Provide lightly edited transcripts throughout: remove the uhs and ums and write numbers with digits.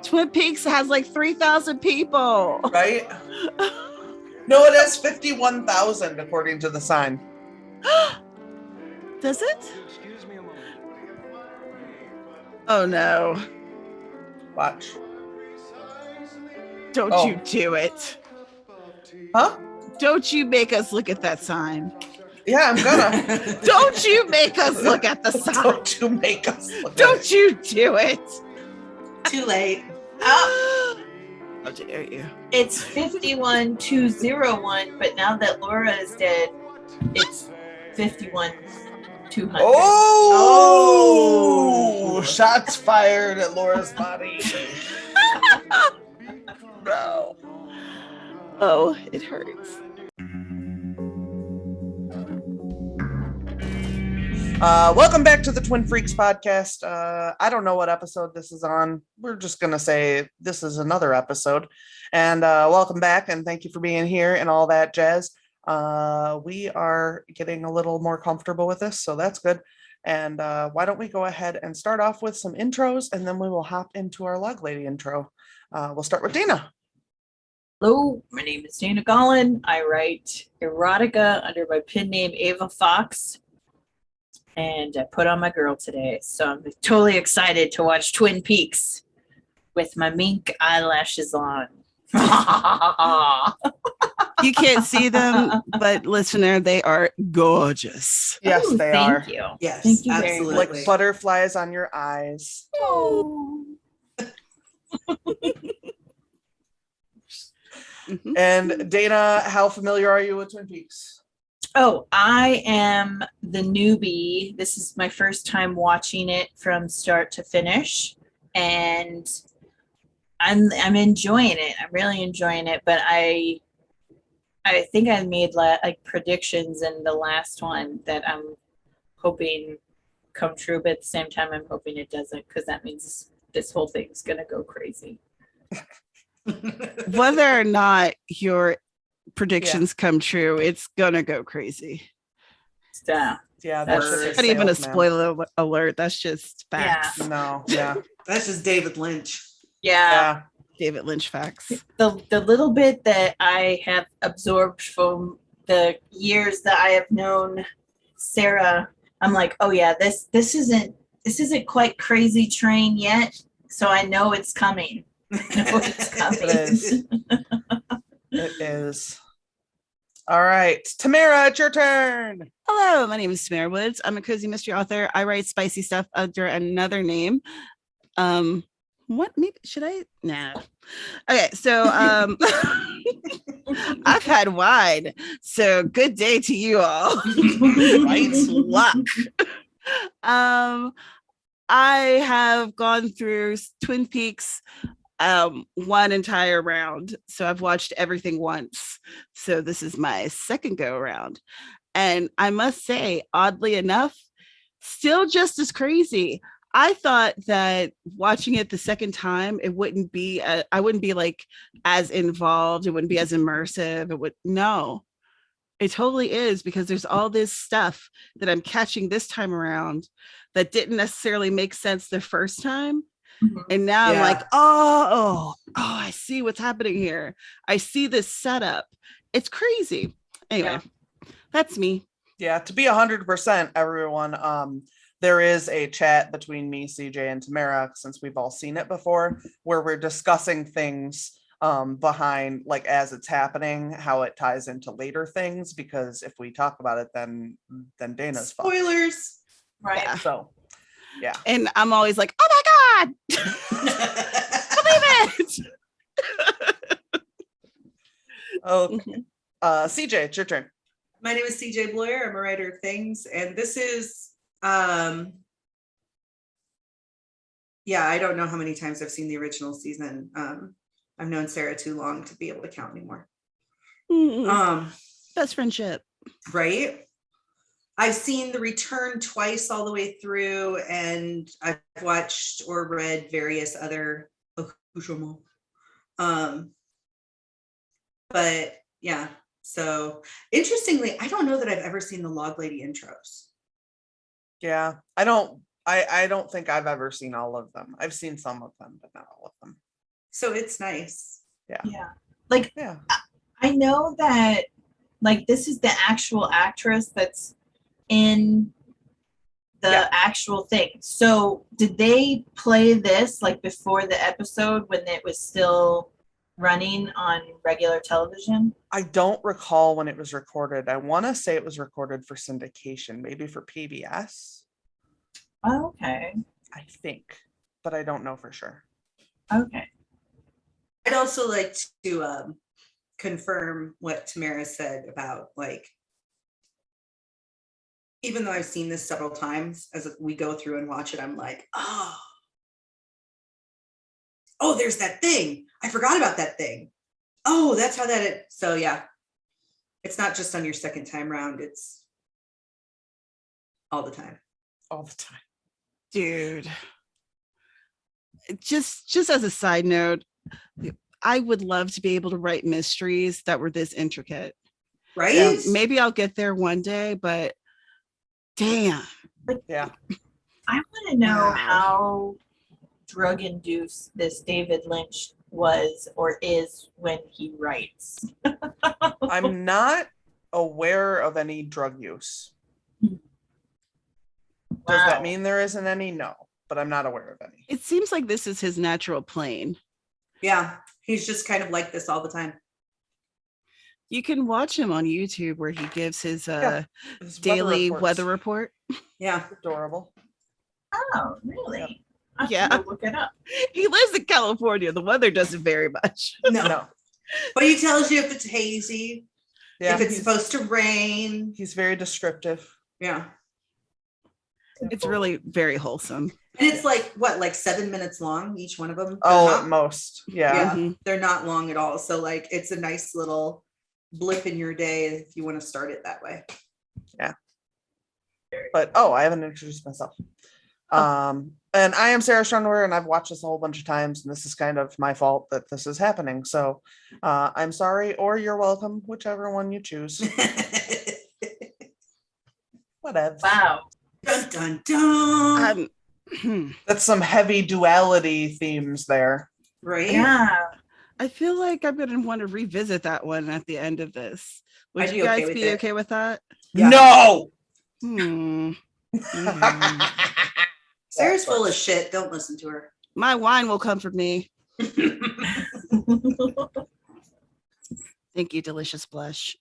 Twin Peaks has like 3,000 people. Right? No, it has 51,000 according to the sign. Does it? Oh no. Watch. Don't you do it. Huh? Don't you make us look at that sign. Yeah, I'm gonna. Don't you make us look at the sign. Don't you make us look Don't at it. you do it. Too late. How dare you? It's 51,201, but now that Laura is dead, it's 51,200. Oh! Shots fired at Laura's body. No. Oh, it hurts. Welcome back to the Twin Freaks podcast. I don't know what episode this is on. We're just going to say this is another episode. And welcome back, and thank you for being here and all that jazz. We are getting a little more comfortable with this, so that's good. And why don't we go ahead and start off with some intros, and then we will hop into our Log Lady intro. We'll start with Dana. Hello, my name is Dana Gaulin. I write erotica under my pen name Ava Fox. And I put on my girl today. So I'm totally excited to watch Twin Peaks with my mink eyelashes on. You can't see them, but listener, they are gorgeous. Yes, Ooh, they are. Thank you. Yes, Thank you very absolutely. much. Like butterflies on your eyes. Oh. And Dana, how familiar are you with Twin Peaks? Oh, I am the newbie. This is my first time watching it from start to finish, and I'm enjoying it. I'm really enjoying it. But I think I made like predictions in the last one that I'm hoping come true. But at the same time, I'm hoping it doesn't, because that means this whole thing's gonna go crazy. Whether or not your predictions come true, it's gonna go crazy. Yeah. Yeah, that's Word. just Not even a salesman. spoiler alert. That's just facts. Yeah. No, yeah. That's just David Lynch. Yeah. David Lynch facts. The little bit that I have absorbed from the years that I have known Sarah, I'm like, oh yeah, this isn't quite Crazy Train yet, so I know it's coming. I know it's coming. It is. It is. All right, Tamara, it's your turn. Hello, my name is Tamara Woods. I'm a cozy mystery author. I write spicy stuff under another name. What maybe should I? Nah. Okay, so I've had wine. So good day to you all. Right luck. I have gone through Twin Peaks one entire round. So I've watched everything once. So this is my second go around. And I must say, oddly enough, still just as crazy. I thought that watching it the second time, I wouldn't be like as involved. It wouldn't be as immersive. It totally is, because there's all this stuff that I'm catching this time around that didn't necessarily make sense the first time. Mhm. And now Yeah. I'm like, oh, I see what's happening here. I see this setup. It's crazy. Anyway, that's me. Yeah, to be 100%, everyone, there is a chat between me, CJ, and Tamara, since we've all seen it before, where we're discussing things behind, like, as it's happening, how it ties into later things, because if we talk about it, then Dana's fucked. Spoilers. Right. Yeah. So, yeah. And I'm always like, oh my God, believe it. Okay. CJ, it's your turn. My name is CJ Bloyer. I'm a writer of things, and this is I don't know how many times I've seen the original season. I've known Sarah too long to be able to count anymore. Best friendship. Right? I've seen The Return twice all the way through, and I've watched or read various other accoutrements. But yeah, so interestingly, I don't know that I've ever seen the Log Lady intros. Yeah, I don't think I've ever seen all of them. I've seen some of them, but not all of them. So it's nice. Yeah. Like, Yeah. I know that, like, this is the actual actress that's in the Yeah. actual thing. So did they play this like before the episode when it was still running on regular television? I don't recall when it was recorded. I want to say it was recorded for syndication, maybe for PBS. Oh, okay. I think, but I don't know for sure. Okay. I'd also like to confirm what Tamara said about, like, even though I've seen this several times, as we go through and watch it, I'm like, oh, there's that thing. I forgot about that thing. Oh, that's how that is. So yeah, it's not just on your second time round, it's all the time. All the time. Dude. Just as a side note, I would love to be able to write mysteries that were this intricate. Right? And maybe I'll get there one day, but damn. Yeah. I want to know Wow. how drug induced this David Lynch was or is when he writes. I'm not aware of any drug use. Does that Wow. mean there isn't any? No, but I'm not aware of any. It seems like this is his natural plane. Yeah, he's just kind of like this all the time. You can watch him on YouTube where he gives his His daily reports. weather report. Yeah. Adorable. Oh, really? Yep. I have Yeah. to go look it up. He lives in California. The weather doesn't vary much. No. No. But he tells you if it's hazy, Yeah. if it's he's, supposed to rain. he's very descriptive. Yeah. It's really very wholesome. And it's like, what, like 7 minutes long, each one of them? Oh, They're at not- most. Yeah. Yeah, Mhm. they're not long at all. So like, it's a nice little blip in your day if you want to start it that way. But I haven't introduced myself. And I am Sarah Scharnweber, and I've watched this a whole bunch of times, and this is kind of my fault that this is happening. So I'm sorry, or you're welcome, whichever one you choose. Whatever. Wow. Dun dun dun. That's some heavy duality themes there. Right? Yeah. I feel like I'm going to want to revisit that one at the end of this. Would I'd you be okay guys with be it. okay with that? Yeah. No. Hmm. Sarah's full of shit. Don't listen to her. My wine will comfort me. Thank you, delicious blush.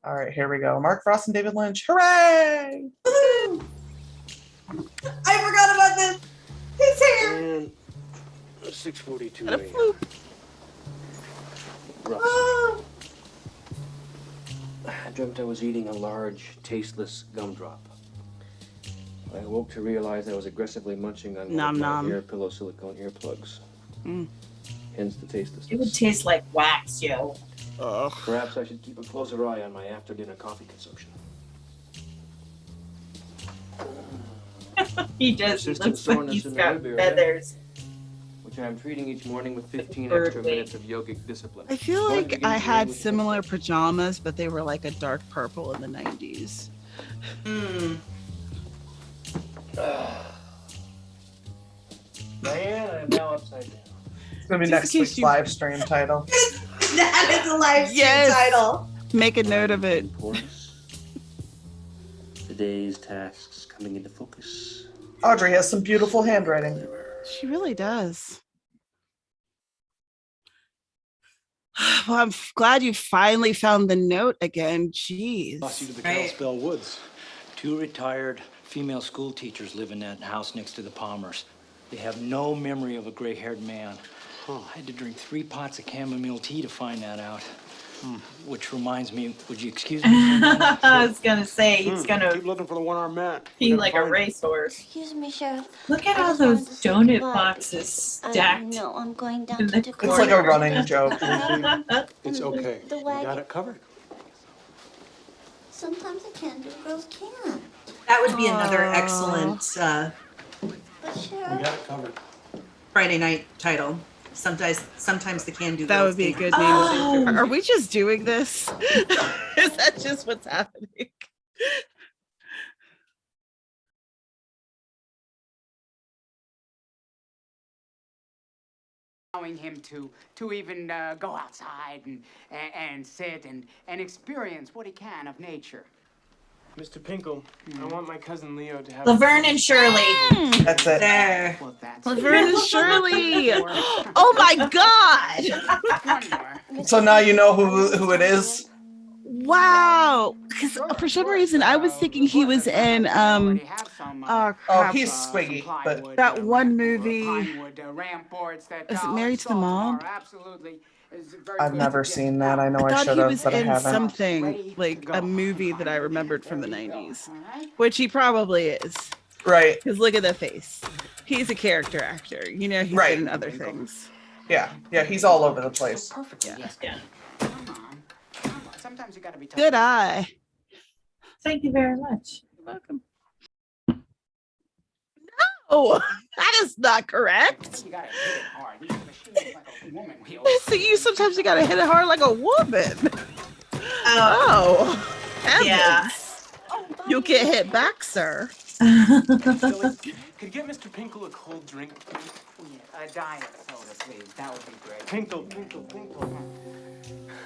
All right, here we go. Mark Frost and David Lynch. Hooray! Woohoo! I forgot about this. His hair. And 6:42 What a a.m. fluke. Rough. Oh, I dreamt I was eating a large, tasteless gumdrop. I awoke to realize I was aggressively munching on one Nom of my nom. ear pillow silicone earplugs. Mm. Hence the tastelessness. It would taste like wax, yo. Ugh. Perhaps I should keep a closer eye on my after-dinner coffee consumption. He does. He Persistent looks like soreness he's in the got rib area. feathers. Which I am treating each morning with 15 Bird extra wing. minutes of yogic discipline. I feel Going to like begin I today had with similar pajamas, but they were like a dark purple in the 90s. mm. Diane, I am now upside down. It's gonna be Just in next case week's you- live stream title. That is a live stream Yes. title. Make a note of it. Importance. Today's tasks coming into focus. Audrey has some beautiful handwriting. She really does. Well, I'm glad you finally found the note again. Jeez. Lost you to the Right. Kalispell Woods. 2 retired female school teachers live in that house next to the Palmers. They have no memory of a gray-haired man. I had to drink 3 pots of chamomile tea to find that out. Which reminds me, would you excuse me? for a minute? I was gonna say he's gonna Keep looking for the one-armed man. be like a racehorse. Excuse me, Sheriff. Look at I all just wanted those to say donut goodbye boxes because stacked. No, I'm going down in to the the It's like a corner. running joke. It's okay. The We wagon. got it covered. Sometimes the can-do girls can. That would be another Aw. excellent But We Sheriff, got it covered. Friday night title. Sometimes the can do. That would be a good name. Oh. Are we just doing this? Is that just what's happening? allowing him to even go outside and sit and experience what he can of nature. Mr. Pinkle, I want my cousin Leo to have Laverne and Shirley. That's it. There. Well, that's Laverne and Shirley. Oh my God. one more. So now you know who it is. Wow. Because for some reason I was thinking he was in Oh, crap. he's Squiggy, but That one movie. Is it Married to the Mom? I've never seen that. I know I I thought should he have, was but I in haven't. something like a movie that I remembered from the 90s, which he probably is. Right. Because look at the face. He's a character actor. You know, he's Right. been in other things. Yeah. Yeah, he's all over the place. Perfectly, yes. Yeah. Come on. Sometimes you gotta be tough. Good eye. Thank you very much. You're welcome. No, that is not correct. You gotta hit it hard. These machines like a woman wheel. So sometimes you gotta hit it hard like a woman. Oh, Heavens. yeah. You'll get hit back, sir. Billy, could you get Mr. Pinkle a cold drink, please? A diet soda, please. That would be great. Pinkle.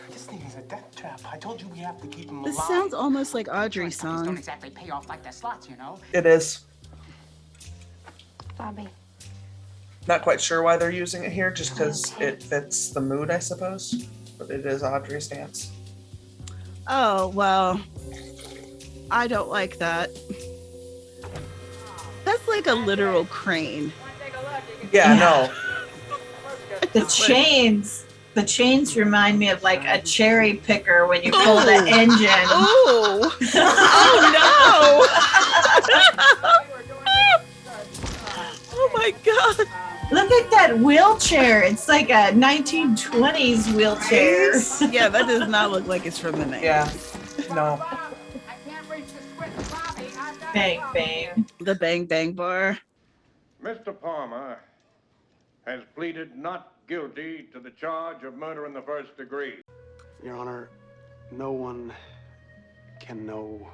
This thing is a death trap. I told you we have to keep him alive. This sounds almost like Audrey's These don't song. exactly pay off like the slots, you know. It is. Bobby. Not quite sure why they're using it here, just because it fits the mood, I suppose. But it is Audrey's dance. Oh, well, I don't like that. That's like a literal crane. Yeah, no. The chains remind me of like a cherry picker when you pull the engine. Oh, oh no. Oh my God. Look at that wheelchair. It's like a 1920s wheelchair. Yeah, that does not look like it's from the 90s. Yeah. No. Bang, bang. The Bang Bang Bar. Mr. Palmer has pleaded not guilty to the charge of murder in the first degree. Your Honor, no one can know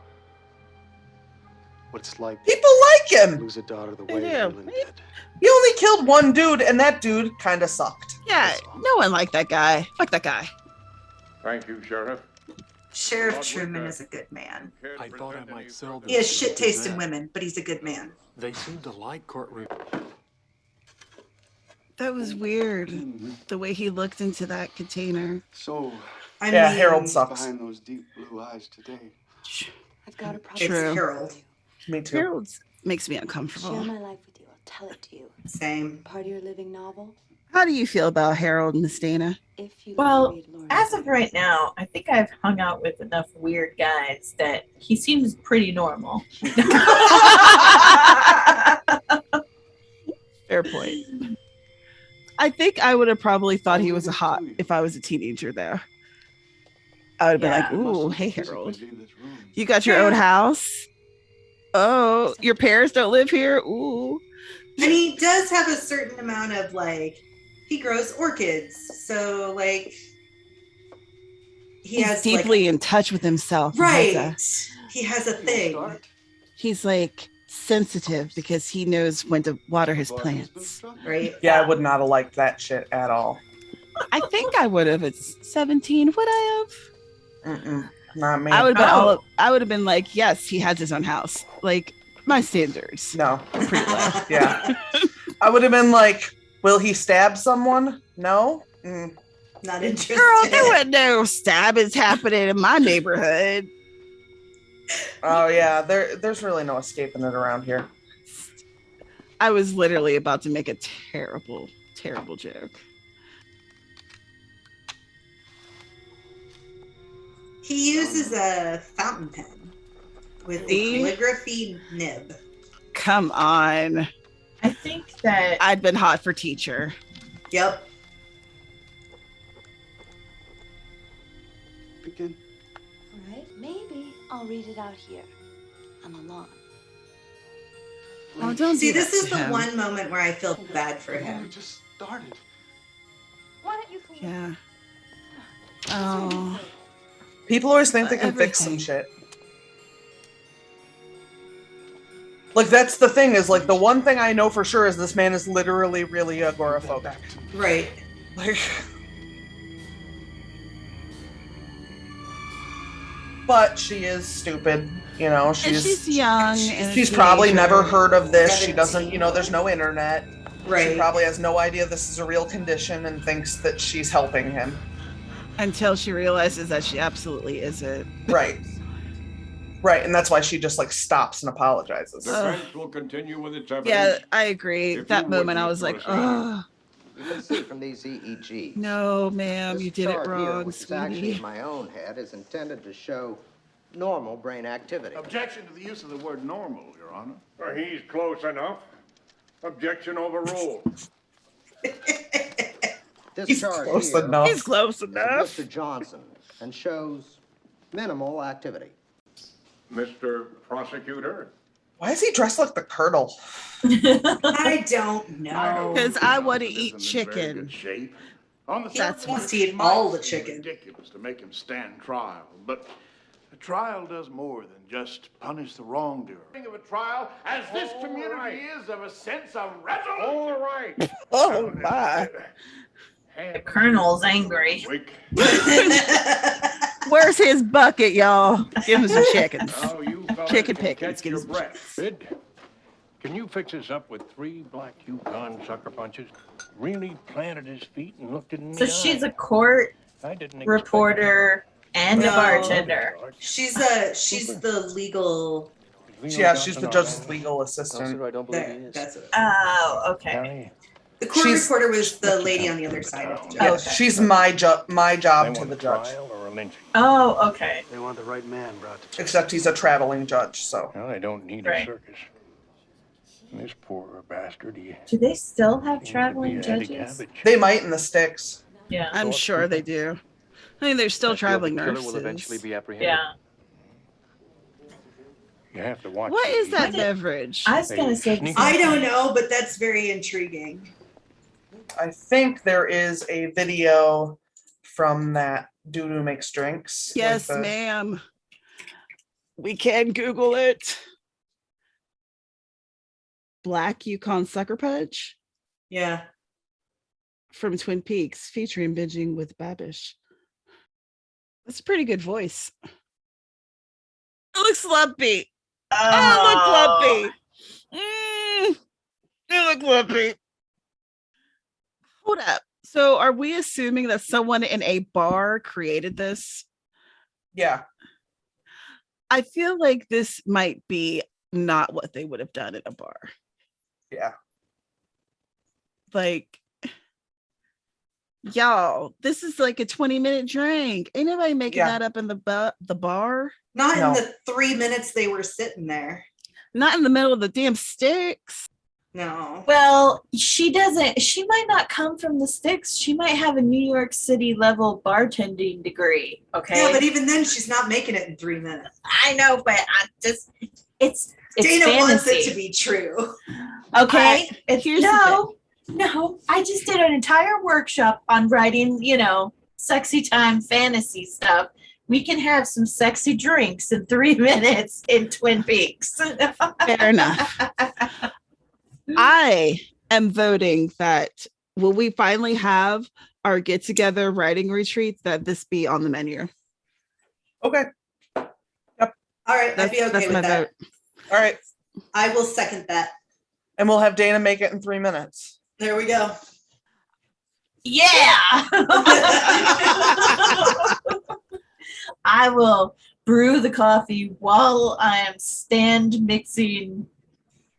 what it's like People like to him. lose a daughter the They way do. Gaulin did. He only killed one dude, and that dude kind of sucked. Yeah, no one liked that guy. Fuck that guy. Thank you, Sheriff. Sheriff Truman is a good man. I thought I might sell them. He has shit taste in women, but he's a good man. They seem to like Courtroom. That was weird. The way he looked into that container. So, I Yeah, mean, Harold sucks. behind those deep blue eyes today. I've got a problem. It's True. Harold. Me too. Harold makes me Share uncomfortable. my life with you. I'll tell it to you. Same. Part of your living novel. How do you feel about Harold, Miss Dana? If you Well, read Lauren as of right now, I think I've hung out with enough weird guys that he seems pretty normal. Fair point. I think I would have probably thought he was a hot if I was a teenager though. I would have been like, ooh, hey Harold. You got your own house? Oh, your parents don't live here? Ooh. And he does have a certain amount of like, he grows orchids. So like, He's has deeply like, in touch with himself. right. He has a thing. He's like sensitive because he knows when to water his plants. Right. Yeah, I would not have liked that shit at all. I think I would have at 17. Would I have? Mm-mm. Not me. I would have been Oh. I would have been like, yes, he has his own house. Like my standards. No. Pretty low. Yeah. I would have been like, will he stab someone? No. Mm. Not interested. Girl, there wasn't no stabbings happening in my neighborhood. Oh yeah, there's really no escaping it around here. I was literally about to make a terrible, terrible joke. He uses a fountain pen with a See? calligraphy nib. Come on. I think that I'd been hot for teacher. Yep. Begin. All right, maybe I'll read it out here. I'm alone. Oh, don't See, do this that is to the him. one moment where I feel bad for We him. just started. Why don't you Yeah. Oh. People always think they can fix some Everything. shit. Like, that's the thing, is like the one thing I know for sure is this man is literally really agoraphobic. Right. Like, but she is stupid, you know. And she's young. and a She's probably teenager. never heard of this. She 17. doesn't, you know, there's no internet. She Right. probably has no idea this is a real condition and thinks that she's helping him. Until she realizes that she absolutely isn't. Right. Right, and that's why she just like stops and apologizes. The defense will continue with its evidence. Yeah, I agree. If That you moment, I witness was like, what is oh, You can see from these EEGs. no, ma'am, This you did it chart here, wrong, which is actually sweetie. in my own head, is intended to show normal brain activity. Objection to the use of the word normal, Your Honor. Well, he's close enough. Objection overruled. This He's chart close here enough. He's close is of enough. Mr. Johnson and shows minimal activity. Mr. Prosecutor? Why is he dressed like the Colonel? I don't know. Because I want to Isn't eat in very chicken. good shape. On the He That's surface, wants to eat all the it's chicken. ridiculous to make him stand trial, but a trial does more than just punish the wrongdoer. Of a trial, as this All community right. is of a sense of resolution. All right. Oh my. The Colonel's angry. Wake. Where's his bucket, y'all? Give him some chickens. Now you fellas Chicken can pickings, catch give your us some breath. Bid, can you fix us up with 3 black Yukon sucker punches? Really planted his feet and looked in So the she's eye. a court I didn't expect reporter and a No. bartender. She's the legal. Yeah, she's the judge's legal assistant. I don't believe he is. That's it. Oh, okay. Harry, The court She's- reporter was the lady on the other side of the Yeah, judge. Okay. she's my job they to want the a judge. trial or a lynching? Oh, okay. They want the right man brought to Except he's a traveling judge, so. Well, they don't need Right. a circus. And this poor bastard, he Do they still have seems to traveling be a heady judges? cabbage. They might in the sticks. Yeah. I'm sure they do. I mean, there's still That guilty traveling killer nurses. will eventually be apprehended. Yeah. You have to watch. What is that What is- beverage? I was gonna say. Sneaky. I don't know, but that's very intriguing. I think there is a video from that Doo-Doo Makes Drinks. Yes, like the- ma'am. We can Google it. Black Yukon Sucker Pudge Yeah. from Twin Peaks featuring Binging with Babish. That's a pretty good voice. It looks lumpy. Oh, look lumpy. You look lumpy. Hold up. So are we assuming that someone in a bar created this? Yeah. I feel like this might be not what they would have done at a bar. Yeah. Like, y'all, this is like a 20-minute drink. Ain't nobody making Yeah. that up in the bar. Not No. in the 3 minutes they were sitting there. Not in the middle of the damn sticks. No. Well, she doesn't. She might not come from the sticks. She might have a New York City level bartending degree. Okay. Yeah, but even then, she's not making it in 3 minutes. I know, but I just it's Dana fantasy. wants it to be true. Okay. Here's the no. I just did an entire workshop on writing, sexy time fantasy stuff. We can have some sexy drinks in 3 minutes in Twin Peaks. Fair enough. I am voting that will we finally have our get together writing retreat that this be on the menu. Okay. All right, I'd be okay with that. All right. I will second that. And we'll have Dana make it in 3 minutes. There we go. Yeah. I will brew the coffee while I am stand mixing.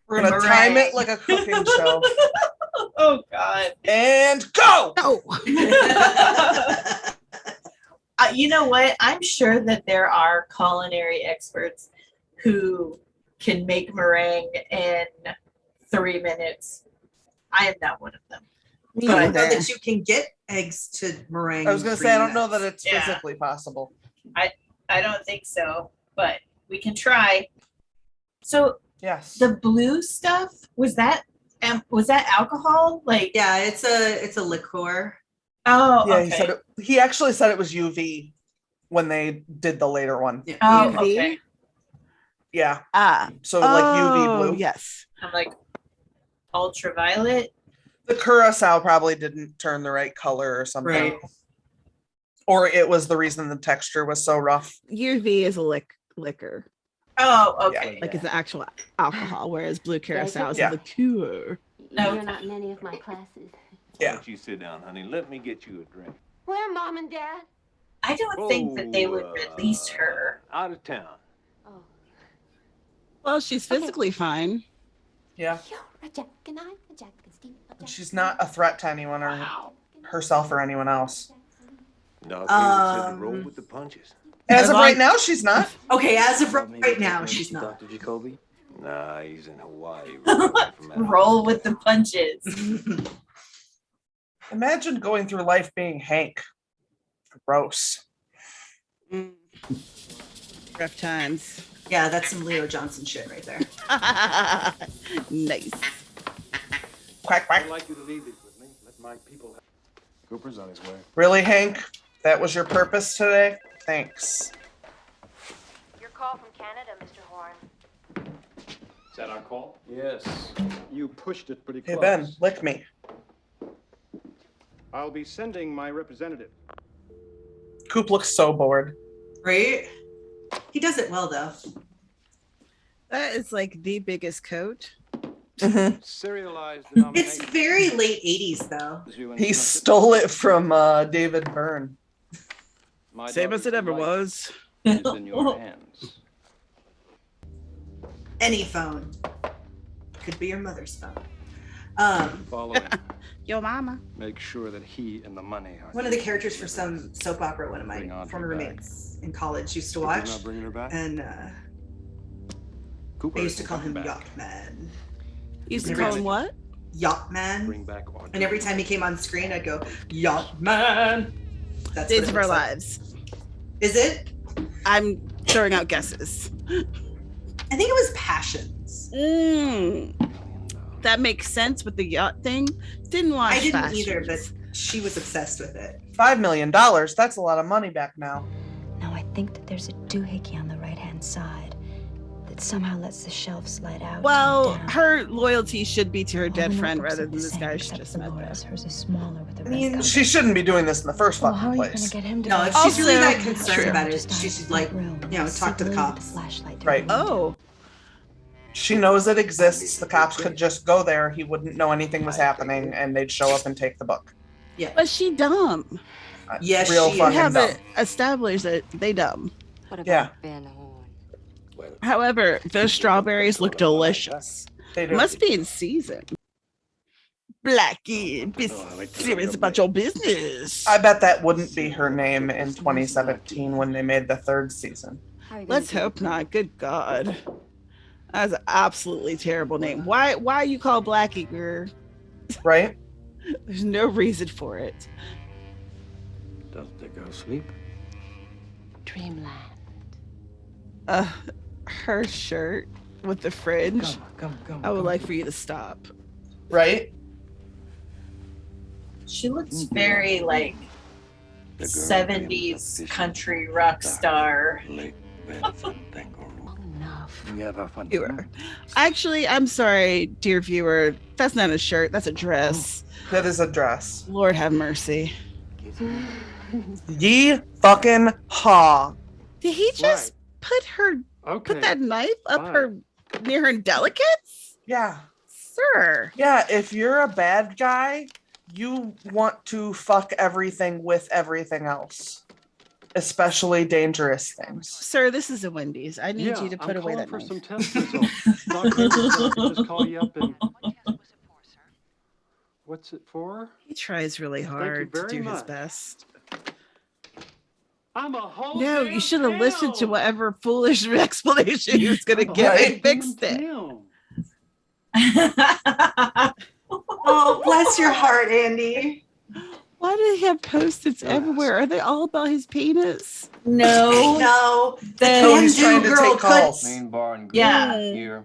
We're going to the time meringue. it like a cooking show. Oh, God. And go! No. You know what? I'm sure that there are culinary experts who can make meringue in 3 minutes. I am not one of them. I don't know that you can get eggs to meringue. I was going in to say, I 3 don't know that minutes. it's Yeah. physically possible. I don't think so, but we can try. So Yes. the blue stuff, was that alcohol? Like, Yeah, it's a liqueur. oh, Yeah, okay. he actually said it was UV when they did the later one. Yeah. Oh, UV? okay. Yeah. So like UV blue. Yes. I'm like ultraviolet. The curacao probably didn't turn the right color or something. Right. Or it was the reason the texture was so rough. UV is a liquor. Oh, okay. Like it's an actual alcohol, whereas blue curacao is Yeah. a liqueur. No. You're not in any of my classes. Yeah. Why don't you sit down, honey? Let me get you a drink. Where are Mom and Dad? I don't think that they would release her. Out of town. Oh. Well, she's physically fine. Yeah. You're a Jack and I'm a Jack and Steve. She's not a threat to anyone or herself or anyone else. No, David said to roll with the punches. As of right now, she's not. Okay, as of right now, she's not. Dr. Jacoby? Nah, he's in Hawaii. Roll with the punches. Imagine going through life being Hank. Gross. Rough times. Yeah, that's some Leo Johnson shit right there. Nice. Quack, quack. I'd like you to leave these with me. Let my people have... Cooper's on his way. Really, Hank? That was your purpose today? Thanks. Your call from Canada, Mr. Horn. Is that our call? Yes. You pushed it pretty Hey, close. Ben, lick me. I'll be sending my representative. Coop looks so bored. Right? He does it well, though. That is like the biggest coat. Serialized It's very late 80s, though. He stole it from David Byrne. Same as it ever was. Is in your hands. Any phone. Could be your mother's phone. Follow him. Yo, mama. Make sure that he and the money are... One of the characters for some soap opera one of my Bring Audrey former back. roommates in college used to You're watch. not bringing her back? And Cooper I used to isn't call him coming back. Yachtman. Used to call him what? Yachtman. Bring back Audrey. And every time he came on screen, I'd go, Yachtman. That's Days what of it Our looks like. Lives. Is it? I'm throwing out guesses. I think it was Passions. That makes sense with the yacht thing. Didn't watch I didn't Passions. either, but she was obsessed with it. $5 million. That's a lot of money back now. Now I think that there's a doohickey on the right-hand side that somehow lets the shelf slide out. Well, and down. her loyalty should be to her All dead the friend notebooks rather are than the this same, guy she except just for met. Laura's. Hers is smaller with the I red mean, cover. She shouldn't be doing this in the first Well, fucking how are you place. gonna get him to No, go if she's really Also- that concerned True. about it, Just she out should, of like, the room, you know, talk to the sit cops. with a flashlight to Right. the window. Oh, She knows it exists. The cops could just go there. He wouldn't know anything was happening, and they'd show up and take the book. Yeah. but she dumb. Yes, Real she We fucking is. dumb. haven't established that they dumb. What about Yeah. Ben Horn? However, those strawberries look delicious. They do. Must be in season. Blackie, be serious about your business. I bet that wouldn't be her name in 2017 when they made the third season. Let's hope not. Good God. That's an absolutely terrible name. Why you call Blackie, girl? Right? There's no reason for it. Doesn't the girl sleep? Dreamland. Her shirt with the fringe. Come. I would like for you to stop. Right? She looks very like The girl 70s came up country rock star. Late Enough. We have our fun. You are. Actually, I'm sorry, dear viewer. That's not a shirt. That's a dress. That is a dress. Lord have mercy. Ye fucking ha. Did he just put that knife up her near her delicates? Yeah. Sir. Yeah, if you're a bad guy, you want to fuck everything with everything else. Especially dangerous things. Sir, this is a Wendy's. I need you to put away that for knife. some test results. Doctor, just call you up and... What's it for? He tries really Thank you hard to very do his much. best. I'm a whole No, you should have listened to whatever foolish explanation he was going to give and fixed it. Oh, bless your heart, Andy. Why do they have Post-its everywhere? Are they all about his penis? No. No. Oh, he's Can-do trying to girl take calls. Main bar and Yeah. here.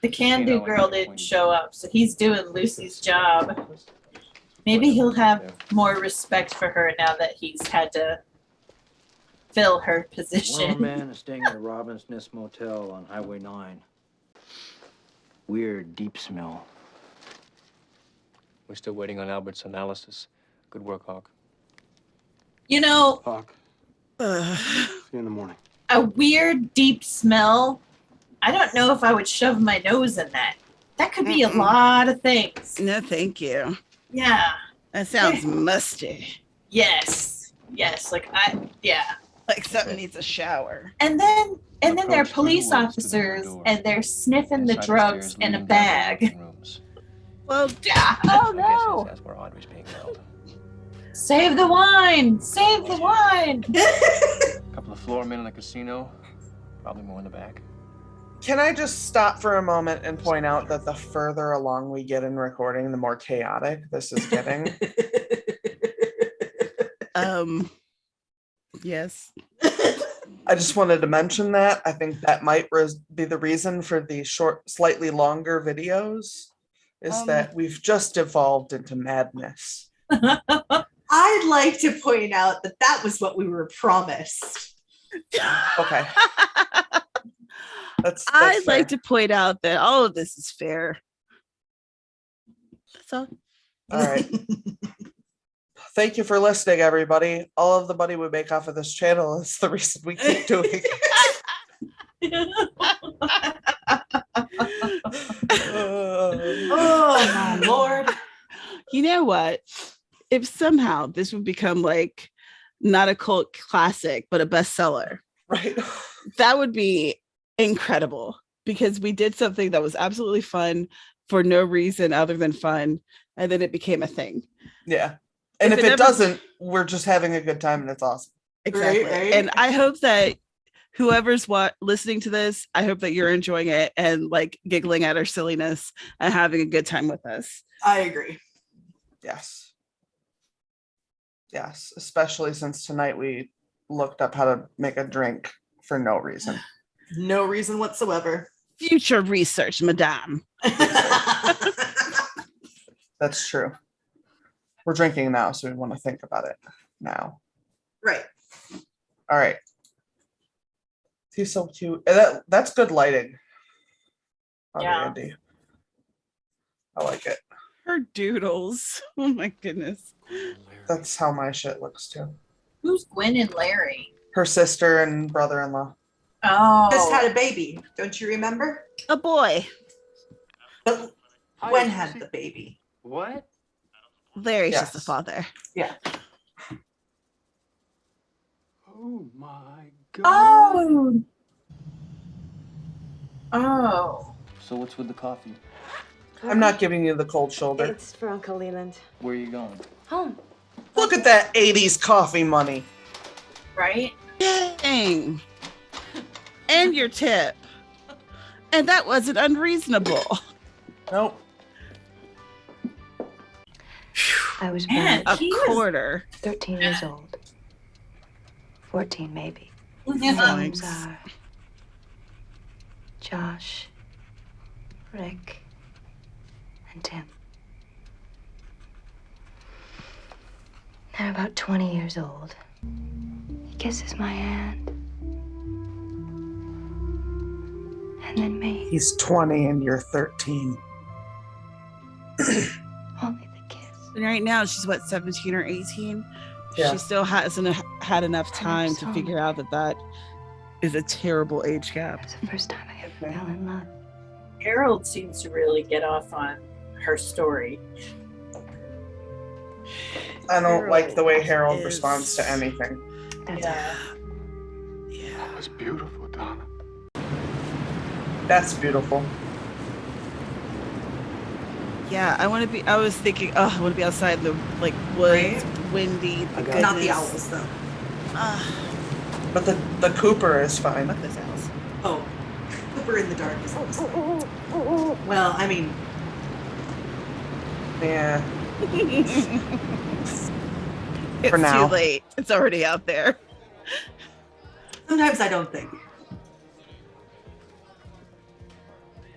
The can-do girl didn't show up, so he's doing Lucy's job. Maybe he'll have more respect for her now that he's had to fill her One position. man is staying at a Robin's Nest Motel on Highway 9. Weird, deep smell. We're still waiting on Albert's analysis. Good work, Hawk. You know, Hawk. See you in the morning. a weird deep smell. I don't know if I would shove my nose in that. That could be a lot of things. No, thank you. Yeah. That sounds musty. Yes. Like Like something needs a shower. And then there are Approach through the police woods to the officers door. and they're sniffing the Inside drugs stairs in a leading down to bag. rooms. Well, Yeah. Oh I guess no. that's where Audrey's being held. Save the wine! Save the wine! A couple of floor men in the casino. Probably more in the back. Can I just stop for a moment and point out that the further along we get in recording, the more chaotic this is getting? Yes. I just wanted to mention that. I think that might be the reason for the short, slightly longer videos, is that we've just evolved into madness. I'd like to point out that that was what we were promised. Okay. That's I'd like fair. to point out that all of this is fair. That's all. All right. Thank you for listening, everybody. All of the money we make off of this channel is the reason we keep doing it. Oh my Lord. You know what? If somehow this would become like not a cult classic, but a bestseller, right? That would be incredible, because we did something that was absolutely fun for no reason other than fun, and then it became a thing. Yeah. And if it never doesn't, we're just having a good time and it's awesome. Exactly. Right. And I hope that whoever's listening to this, I hope that you're enjoying it and like giggling at our silliness and having a good time with us. I agree. Yes. Yes. Especially since tonight we looked up how to make a drink for no reason. No reason whatsoever. Future research, madame. That's true. We're drinking now, so we want to think about it now. Right. All right. He's so cute. And that's good lighting. Yeah. Andy. I like it. Her doodles. Oh my goodness. That's how my shit looks too. Who's Gwen and Larry? Her sister and brother-in-law. Oh. Just had a baby. Don't you remember? A boy. But Gwen had the baby. What? Larry's Yes. just the father. Yeah. Oh my God. Oh. Oh. So what's with the coffee? I'm not giving you the cold shoulder. It's for Uncle Leland. Where are you going? Home. Look at that 80s coffee money. Right? Dang. And your tip. And that wasn't unreasonable. Nope. I was Man, about A quarter. 13 years old. 14 maybe. Yeah. Names are Josh, Rick, and Tim. They're about 20 years old. He kisses my hand. And then me. He's 20 and you're 13. Only the kiss. And right now, she's what, 17 or 18? Yeah. She still hasn't had enough time to so figure out that is a terrible age That gap. was the first time I ever fell in love. Harold seems to really get off on her story. I don't like the way Harold is- responds to anything. That's Yeah. That was beautiful, Donna. That's beautiful. Yeah, I was thinking, I want to be outside in the like woods, windy. The Not the goodness. owls, though. But the Cooper is fine. Fuck this house. Oh, Cooper in the dark is awesome. Well, I mean, Yeah. It's For now. too late. It's already out there. sometimes I don't think.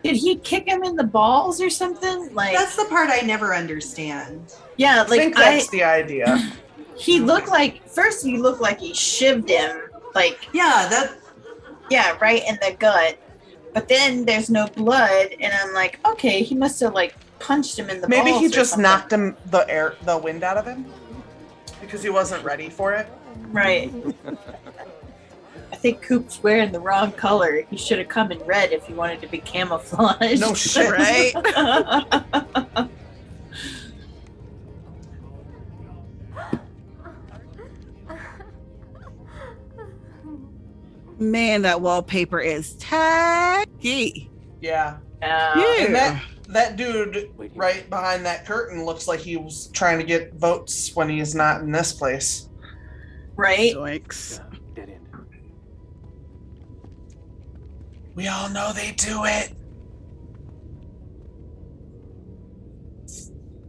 Did he kick him in the balls or something? Like That's the part I never understand. yeah, I think that's the idea. he looked like first he looked like he shivved him, Like, Yeah, right in the gut. But then there's no blood, and I'm like, okay, he must have like punched him in the Maybe balls he or just something. knocked him the wind out of him because he wasn't ready for it. Right. I think Coop's wearing the wrong color. He should have come in red if he wanted to be camouflaged. No shit. Right? Man, that wallpaper is tacky. Yeah. Phew. And that dude right behind that curtain looks like he was trying to get votes when he's not in this place. Right? Zoinks. Dead end. We all know they do it.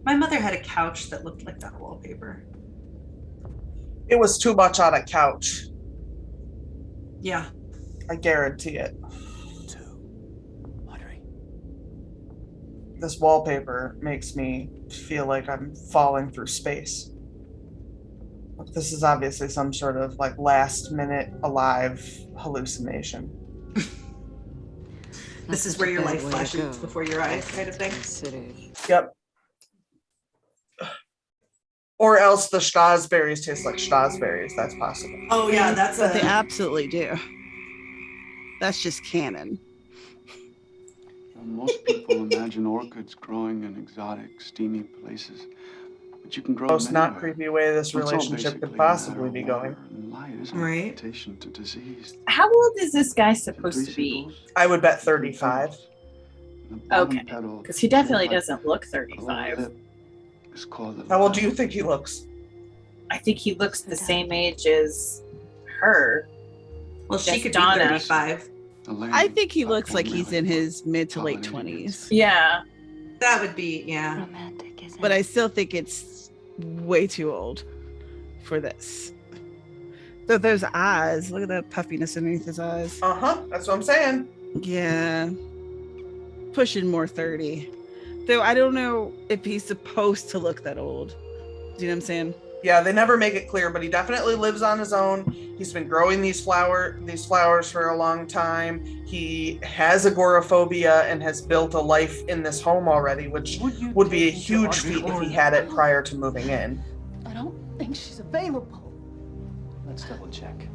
my mother had a couch that looked like that wallpaper. It was too much on a couch. Yeah. I guarantee it. This wallpaper makes me feel like I'm falling through space. This is obviously some sort of like last minute alive hallucination. This is where your life flashes before your eyes, kind of thing. Yep. Or else the strawberries taste like strawberries. That's possible. Oh yeah, that's But they absolutely do. That's just canon. Most people imagine orchids growing in exotic, steamy places, but you can grow Most them not anywhere. creepy way this It's all relationship basically could a possibly matter be of going. water and light, isn't Right. it? Invitation to disease. How old is this guy supposed to be? I would bet 35. Okay, because he definitely doesn't look 35. How old do you think he looks? I think he looks the same age as her. Well, she Just could Donna. be 35. I think he looks like he's in his mid to late 20s. Yeah. That would be, yeah. Romantic, isn't But I still think it's way too old for this. So those eyes, look at that puffiness underneath his eyes. Uh-huh. That's what I'm saying. Yeah. Pushing more 30. Though I don't know if he's supposed to look that old. Do you know what I'm saying? Yeah, they never make it clear, but he definitely lives on his own. He's been growing these flowers for a long time. He has agoraphobia and has built a life in this home already, which would be a huge feat if he had it prior to moving in. I don't think she's available. Let's double check.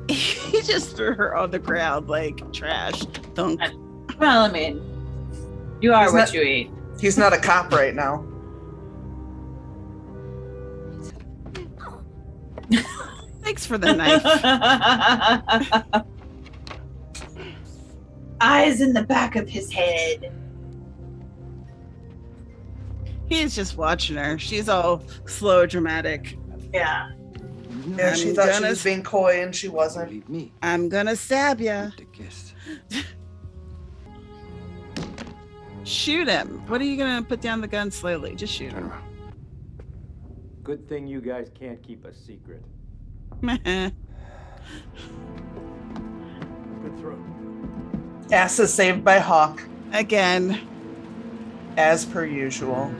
He just threw her on the ground like trash. Thunk. Well, I mean, you are He's what not- you eat. He's not a cop right now. Thanks for the knife. Eyes in the back of his head. He's just watching her. She's all slow, dramatic. Yeah. Yeah, she thought she was being coy and she wasn't. I'm gonna stab ya. Shoot him. What are you gonna put down the gun slowly? Just shoot him. Good thing you guys can't keep a secret. Meh. Good throw. Ass is saved by Hawk. Again. As per usual.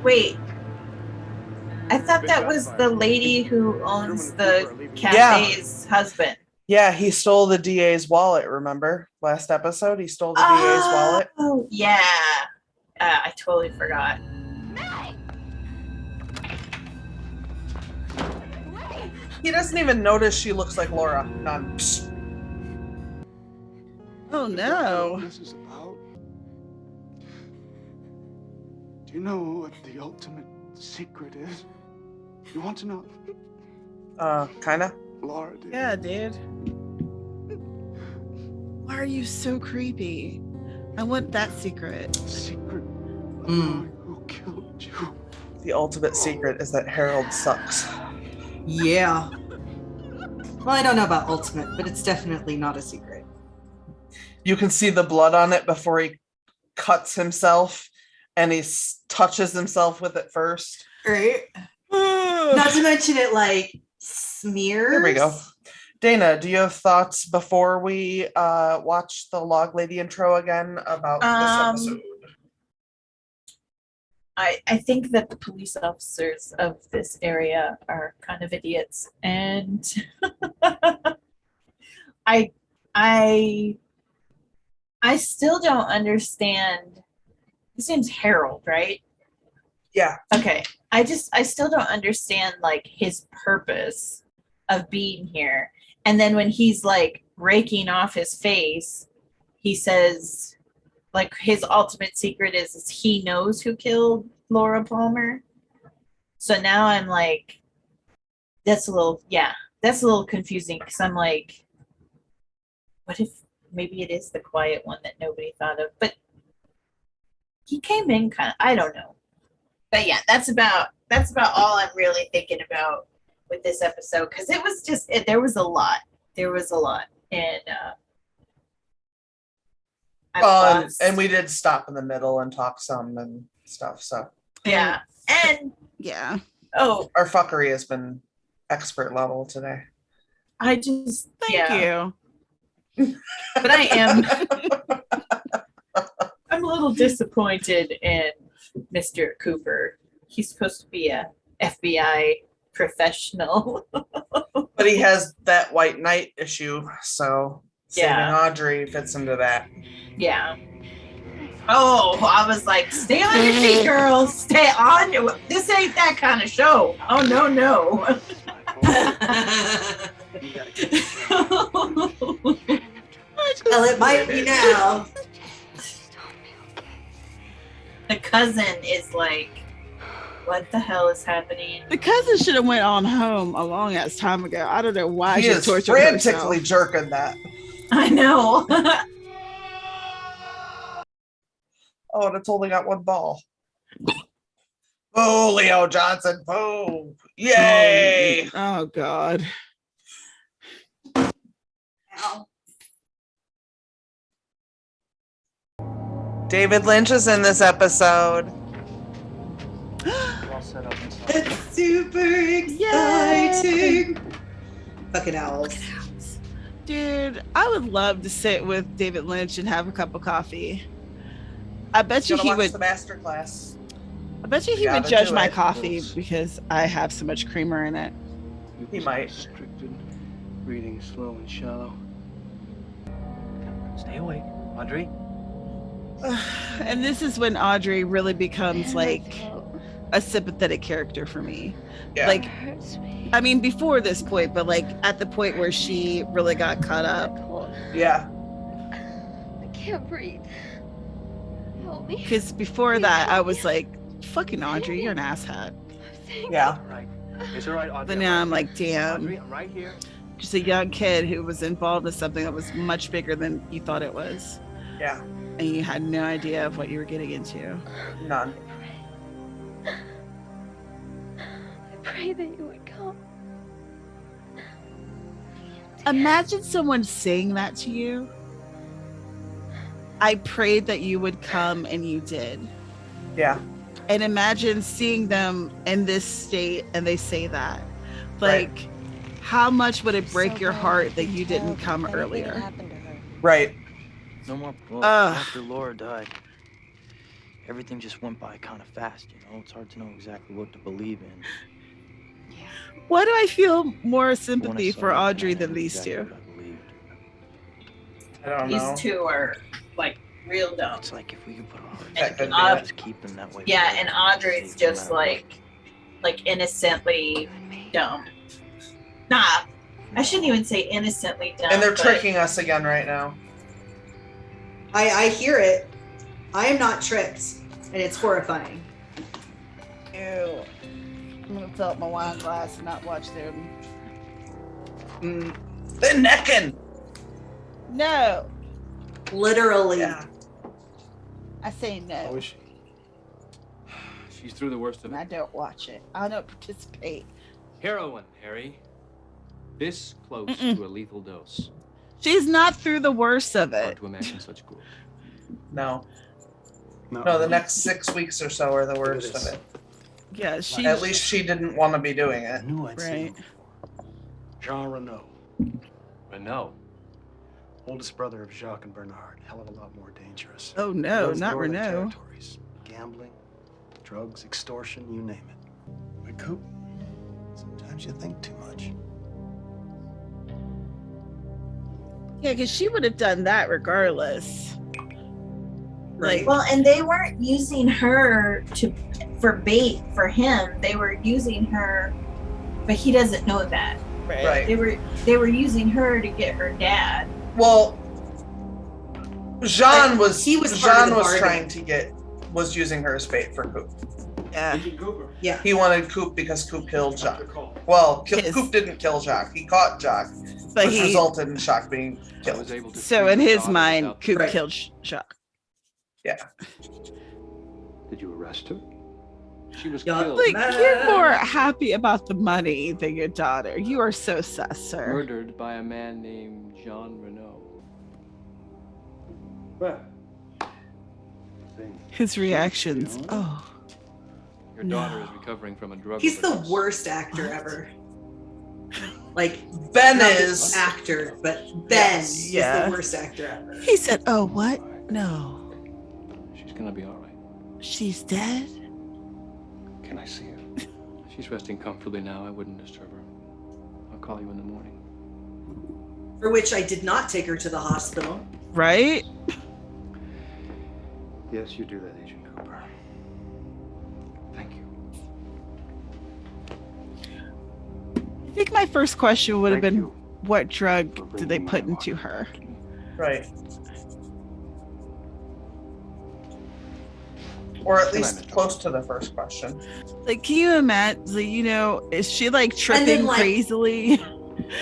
Wait. I thought that was the lady who owns the cafe's husband. Yeah, he stole the DA's wallet, remember? Last episode, he stole the DA's wallet. Oh, yeah. I totally forgot. He doesn't even notice she looks like Laura. None. Oh no. This is about. Do you know what the ultimate secret is? You want to know? Kinda. Laura, dude. Yeah, dude. Why are you so creepy? I want that secret. Secret. Who killed you? The ultimate secret is that Harold sucks. Yeah. Well, I don't know about ultimate, but it's definitely not a secret. You can see the blood on it before he cuts himself, and he touches himself with it first. Right. Not to mention it like smears. There we go. Dana, do you have thoughts before we watch the Log Lady intro again about this episode? I think that the police officers of this area are kind of idiots, and I I I still don't understand. His name's Harold, right? Yeah. Okay. I still don't understand like his purpose of being here. And then when he's like raking off his face, he says like his ultimate secret is he knows who killed Laura Palmer. So now I'm like, that's a little confusing because I'm like, what if maybe it is the quiet one that nobody thought of? But he came in kind of, I don't know. But yeah, that's about all I'm really thinking about with this episode because it was just there was a lot, and and we did stop in the middle and talk some and stuff. So yeah, and yeah. Oh, our fuckery has been expert level today. I just thank you. But I'm a little disappointed in Mr. Cooper. He's supposed to be a FBI professional. But he has that white knight issue, so saving Audrey fits into that. Yeah. Oh, I was like, stay on your feet, girls. Stay on. This ain't that kind of show. Oh, no. Well, it might be now. The cousin is like, what the hell is happening? The cousin should have went on home a long ass time ago. I don't know why He she is tortured frantically herself. jerking that. I know. Oh, and it's only got one ball. Oh, Leo Johnson. Boom. Yay. Oh God. Ow. David Lynch is in this episode. It's super exciting. Fucking owls. Dude, I would love to sit with David Lynch and have a cup of coffee. I bet you Gotta he watch would. the master class. I bet you he would judge my coffee because I have so much creamer in it. He might. Restricted, reading slow and shallow. Stay awake, Audrey. And this is when Audrey really becomes like a sympathetic character for me. Yeah. Like, I mean, before this point, but like at the point where she really got caught up. Yeah. I can't breathe. Help me. Because before that, I was like, fucking Audrey, you're an asshat. Yeah. Right. It's all right, Audrey. But now I'm like, damn. Audrey, I'm right here. Just a young kid who was involved in something that was much bigger than you thought it was. Yeah. And you had no idea of what you were getting into. None. I pray that you would come. Imagine someone saying that to you. I prayed that you would come and you did. Yeah. And imagine seeing them in this state and they say that. Like, Right. how much would it break your heart that you didn't come earlier? Right. No more. Well, Ugh. after Laura died, everything just went by kind of fast, you know? It's hard to know exactly what to believe in. Why do I feel more When I sympathy saw for you, Audrey I than knew these exactly two? what I believed. I don't know. These two are like real dumb. It's like if we could put our hearts That could together, be it. just keep them that way. Yeah, forever, and Audrey's no just matter like innocently dumb. Nah, I shouldn't even say innocently dumb. And they're but tricking us again right now. I hear it. I am not tricked, and it's horrifying. Ew. I'm gonna fill up my wine glass and not watch them. They're necking. No, Literally. Yeah. I say no. How is she? She's through the worst of And I it. don't watch it. I don't participate. Heroin, Harry. This close Mm-mm. to a lethal dose. She's not through the worst of Hard it. to imagine such growth. No. No, the next 6 weeks or so are the worst of it. Yeah, she. At least she didn't want to be doing it. knew I'd Right. Jean Renault, Renault. oldest brother of Jacques and Bernard. Hell of a lot more dangerous. Oh no, Those not northern Renault. territories. Gambling, drugs, extortion, you name it. But Coop, sometimes you think too much. Yeah, because she would have done that regardless. Like, well, and they weren't using her for bait for him. They were using her, but he doesn't know that. Right. They were using her to get her dad. Well, Jean was using her as bait for Coop. Yeah. Yeah. He wanted Coop because Coop killed Jacques. Well, Coop didn't kill Jacques. He caught Jacques, but which resulted in Jacques being killed. So in his mind, Coop killed Jacques. Yeah. Did you arrest her? She was Like, killed. you're more happy about the money than your daughter. You are so sus, sir. Murdered by a man named Jean Renault. Well, His reactions. Oh. your daughter is recovering from a drug He's the overdose. worst actor ever. Like Ben not is just actor, but Ben is Yeah. the worst actor ever. He said, "Oh, what? No, She's gonna be all right. she's dead." Can I see her? She's resting comfortably now. I wouldn't disturb her. I'll call you in the morning. For which I did not take her to the hospital. Right? Yes, you do that, Agent Cooper. Thank you. I think my first question would have been, what drug did they put into her? Right. Or at least close to the first question. Like, can you imagine? Is she like tripping like- crazily?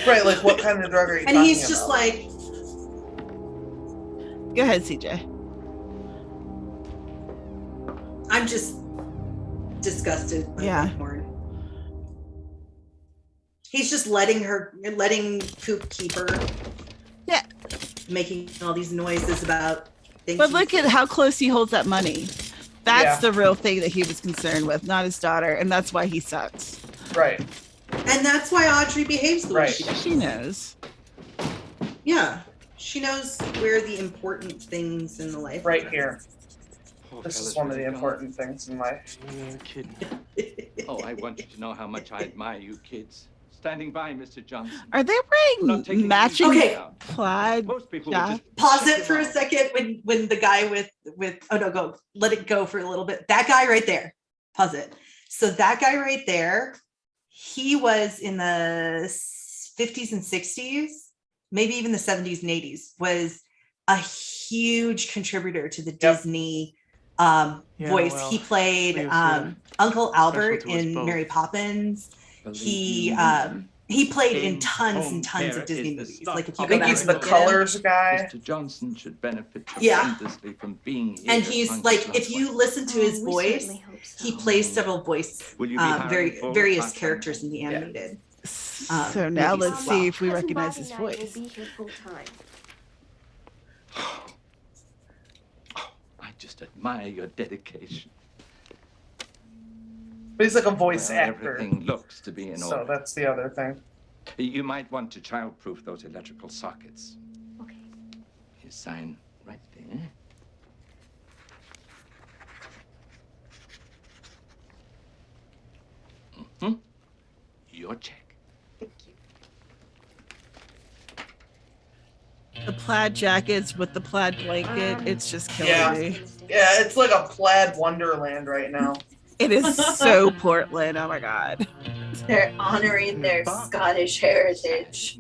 Right, like what kind of drug are you And talking he's just about? like, Go ahead, CJ. I'm just disgusted by Yeah. that porn. He's just letting Coop keep her. Yeah. Making all these noises about things. But look at how close he holds that money. That's Yeah. the real thing that he was concerned with, not his daughter, and that's why he sucks. Right. And that's why Audrey behaves the way she does. She knows. Yeah. She knows where the important things in the life Right are. here. This is one of the important things in life. Oh, I want you to know how much I admire you kids. Standing by, Mr. Johnson. Are they wearing matching plaid? jackets? Pause it for a second when the guy with oh no, go let it go for a little bit. That guy right there. Pause it. So that guy right there, he was in the 50s and 60s, maybe even the 70s and 80s, was a huge contributor to the Disney voice. well, He played Uncle Albert in Mary Poppins. He played in tons and tons of Disney movies. Like if you I think go he's back the and look at him. colors guy. Mr. Johnson should benefit Yeah. tremendously from being here. And he's amongst like, loved if you listen to his voice, he plays several Will you be hiring for various part-time? characters in the animated. So now let's see if we recognize his voice. I just admire your dedication. But he's like a voice Well, actor. Everything looks to be in So order. that's the other thing. You might want to childproof those electrical sockets. Okay. His sign right there. Mm-hmm. Your check. The plaid jackets with the plaid blanket, it's just killing me. Yeah, it's like a plaid wonderland right now. It is so Portland. Oh my God. They're honoring their Scottish heritage.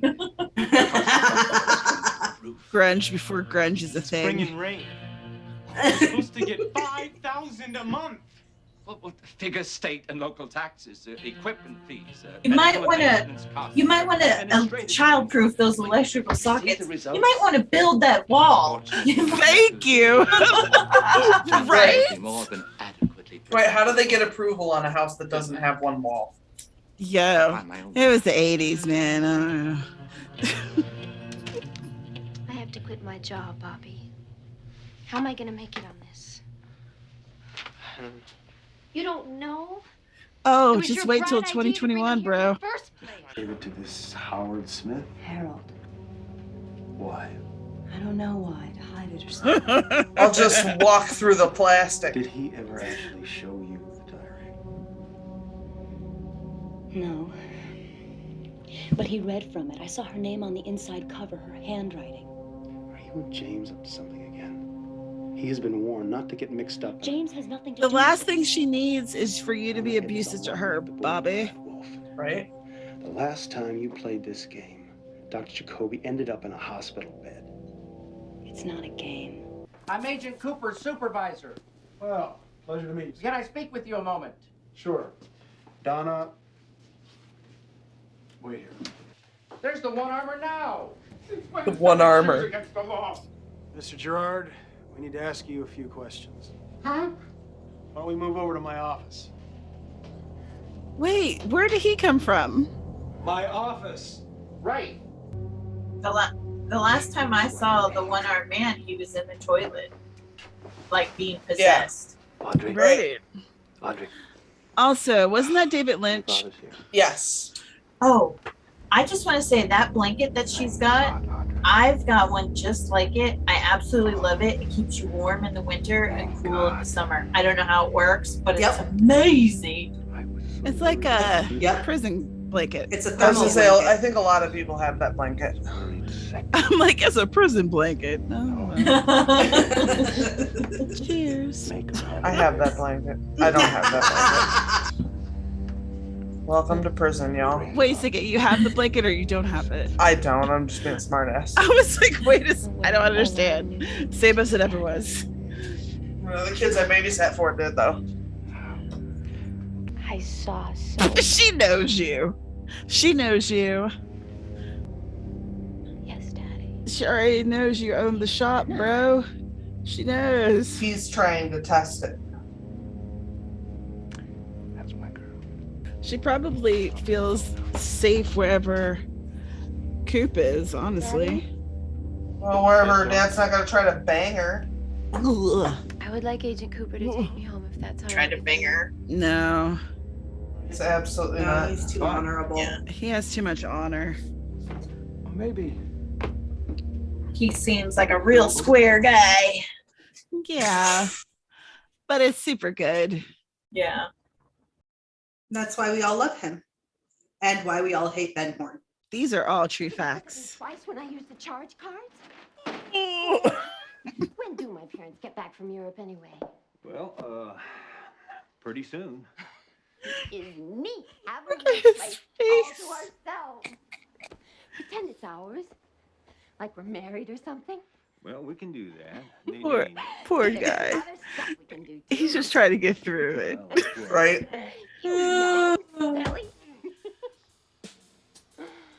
Grunge before grunge is a thing. Bringing rain. We're supposed to get 5,000 a month. Well, figure state and local taxes, equipment fees. You might medical want to. maintenance costs. You might want to childproof those electrical sockets. You might want to build that wall. Thank you. Right? More than adequately. Right, how do they get approval on a house that doesn't have one wall? Yo, it was the 80s, man. I don't know. I have to quit my job, Bobby. How am I going to make it on this? You don't know? Oh, It was just your wait till bright idea to bring 2021, it here in bro. the first place. Gave it to this Howard Smith. Harold, Why? I don't know why, to hide it or something. I'll just walk through the plastic. Did he ever actually show you No. But he read from it. I saw her name on the inside cover, her handwriting. Are you and James up to something again? He has been warned not to get mixed up. James has nothing to The do last with thing this. she needs is for you to be abusive to her, Bobby. Right? The last time you played this game, Dr. Jacoby ended up in a hospital bed. It's not a game. I'm Agent Cooper's supervisor. Well, pleasure to meet you. Can I speak with you a moment? Sure. Donna, wait here. There's the one armor now. The one armor. Against the law. Mr. Gerard, we need to ask you a few questions. Huh? Why don't we move over to my office? Wait, where did he come from? My office. Right. The last time I saw the one-armed man, he was in the toilet, like being possessed. Audrey. Right. Audrey. Also, wasn't that David Lynch? Father's here. Yes. Oh, I just want to say that blanket that she's got, I've got one just like it. I absolutely love it. It keeps you warm in the winter and cool in the summer. I don't know how it works, but it's amazing. It's like a prison blanket. It's a I was thermal gonna say, blanket. I think a lot of people have that blanket. I'm like, it's a prison blanket. Oh. Cheers. I have that blanket. I don't have that blanket. Welcome to prison, y'all. Wait a second, you have the blanket or you don't have it? I don't. I'm just being a smartass. I was like, wait a second, I don't understand. Same as it ever was. Well, the kids I babysat for did, though. I saw so. She knows you. She knows you. Yes, Daddy. She already knows you own the shop, bro. She knows. He's trying to test it. That's my girl. She probably feels safe wherever Coop is, honestly. Well, wherever her dad's not gonna try to bang her. Ugh. I would like Agent Cooper to take me home if that's all right. Trying to bang her. No. It's absolutely not. He's too honorable. Yeah, he has too much honor. Maybe. He seems like a real square guy. Yeah. But it's super good. Yeah. That's why we all love him. And why we all hate Ben Horn. These are all true facts. Twice when I use the charge cards? Oh. When do my parents get back from Europe anyway? Well, pretty soon. Is me having this place all to ourselves. Pretend it's ours. Like we're married or something. Well, we can do that. Poor guy. He's just trying to get through it. Right?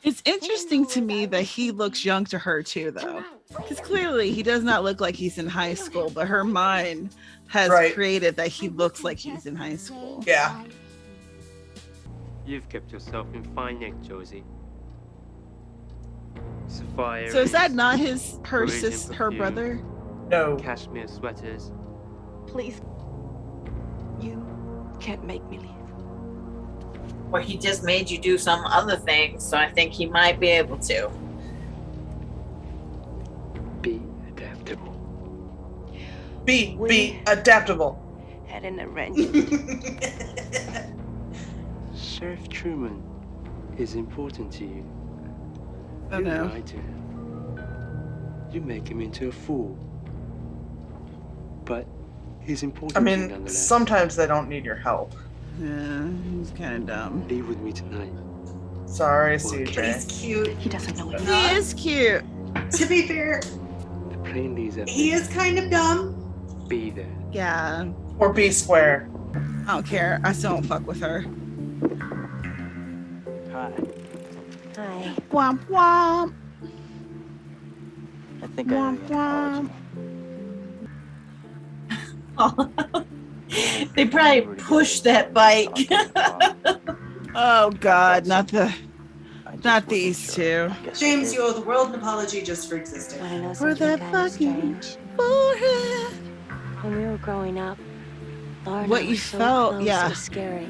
It's interesting to me that he looks young to her too, though. Because clearly he does not look like he's in high school, but her mind has created that he looks like he's in high school. Yeah. You've kept yourself in fine nick, Josie. Sapphire. So is that not her Parisian perfume, brother? No. Cashmere sweaters. Please. You can't make me leave. Or he just made you do some other thing, so I think he might be able to. Be adaptable. Be adaptable. Had an arrangement. Sheriff Truman is important to you. Oh, You no. lie to him. You make him into a fool. But he's important I to you mean, nonetheless. sometimes they don't need your help. Yeah, he's kind of dumb. Be with me tonight. Sorry, But CJ. he's cute. He doesn't know it. He is cute. To be fair, The plane leaves at he is kind of dumb. Be there. Yeah. Or be square. I don't care. I still don't fuck with her. Hi. Hi. Womp womp. I think I owe you an apology. They probably pushed that bike. Oh God, not these two. James, you owe the world an apology just for existing. Want to know For something that kind of fucking strange? forehead. When we were growing up, Laura and What I you were so felt, close, yeah. It was scary.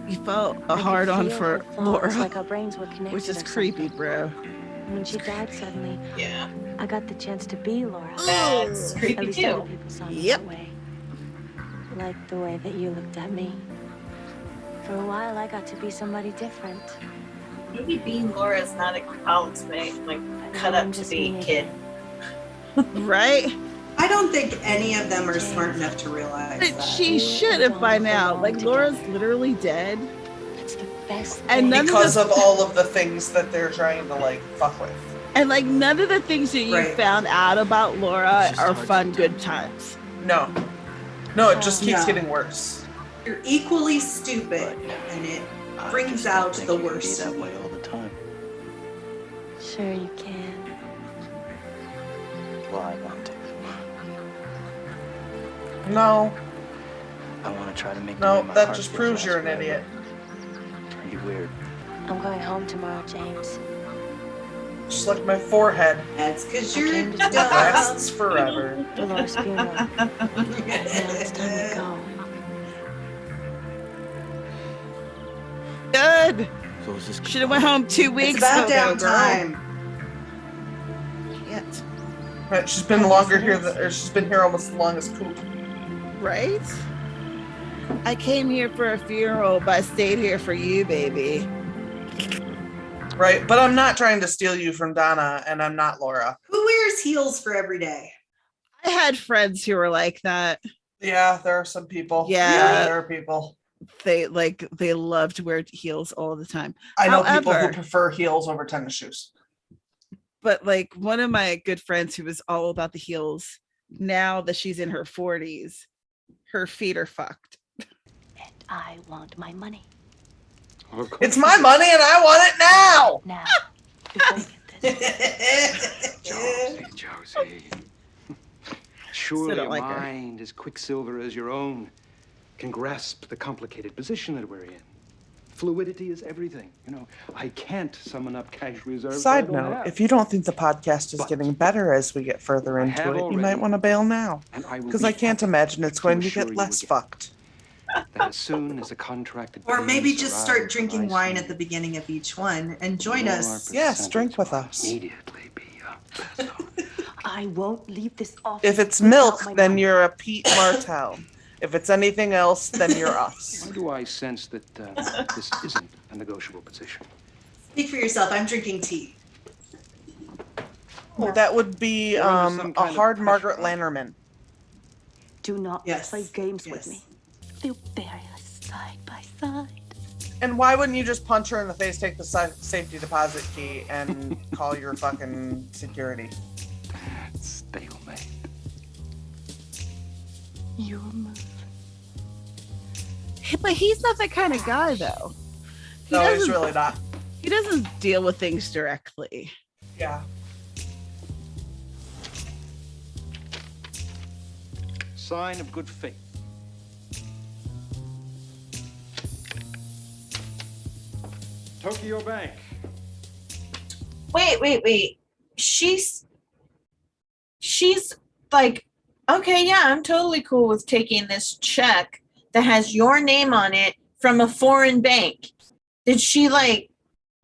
You felt a I could hard on feel for her thoughts, Laura, like our brains were connected which is or creepy, something. bro. When she died suddenly, Yeah. I got the chance to be Laura. That's At creepy least too. other people saw me Yep. that way. Like the way that you looked at me. For a while, I got to be somebody different. Maybe being Laura is not a college like cut up to be a kid. Right? I don't think any of them are smart enough to realize But that. she should have by now. Like, Laura's literally dead. It's the best And none because of of all of the things that they're trying to like fuck with. And like none of the things that you found out about Laura are fun, good times. No, it just keeps getting worse. You're equally stupid, and it brings out the worst that in way you. all the time. Sure you can. Well, I want to. No. I want to try to make No, the way my that heart just feels proves last you're an forever. idiot. Pretty weird. I'm going home tomorrow, James. Just like my forehead. That's because I you're came to see dumb. Lasts forever. For Laura's funeral. Now it's time to go. Good. So is this Should have went home 2 weeks It's about ago, damn girl. time. Shit. Right, she's been longer here or she's been here almost as long as Coop. Right? I came here for a funeral, but I stayed here for you, baby. Right, but I'm not trying to steal you from Donna, and I'm not Laura. Who wears heels for every day? I had friends who were like that. Yeah, there are some people. Yeah. There are people. They love to wear heels all the time. I know people who However, prefer heels over tennis shoes. but like one of my good friends who was all about the heels, now that she's in her 40s, her feet are fucked. And I want my money. It's my money and I want it now. Now. Before we get this. Josie. Surely don't a like her. mind as quicksilver as your own can grasp the complicated position that we're in. Fluidity is everything. You know, I can't summon up cash reserves. Side note, if you don't think the podcast is getting better as we get further I into have it, you already, might want to bail now. and I will Because be I can't happy imagine it's going to assure get you less again fucked. that as soon as a contracted Or maybe balance just start arrives, drinking I wine see at the beginning of each one and join all our us. Yes, drink with us. immediately be I won't leave this office. If it's without milk, my then money. you're a Pete Martell. If it's anything else, then you're us. Why do I sense that this isn't a negotiable position? Speak for yourself. I'm drinking tea. Oh, that would be We're under some a kind of hard pressure, Margaret huh? Lannerman. Do not Yes. play games Yes. with me. They'll bury us side by side. And why wouldn't you just punch her in the face, take the safety deposit key, and call your fucking security? Stalemate. Your move. But he's not that kind of guy, though. He No, he's doesn't- really not. He doesn't deal with things directly. Yeah. Sign of good faith. Tokyo Bank. Wait. She's like, okay, yeah, I'm totally cool with taking this check that has your name on it from a foreign bank. Did she like,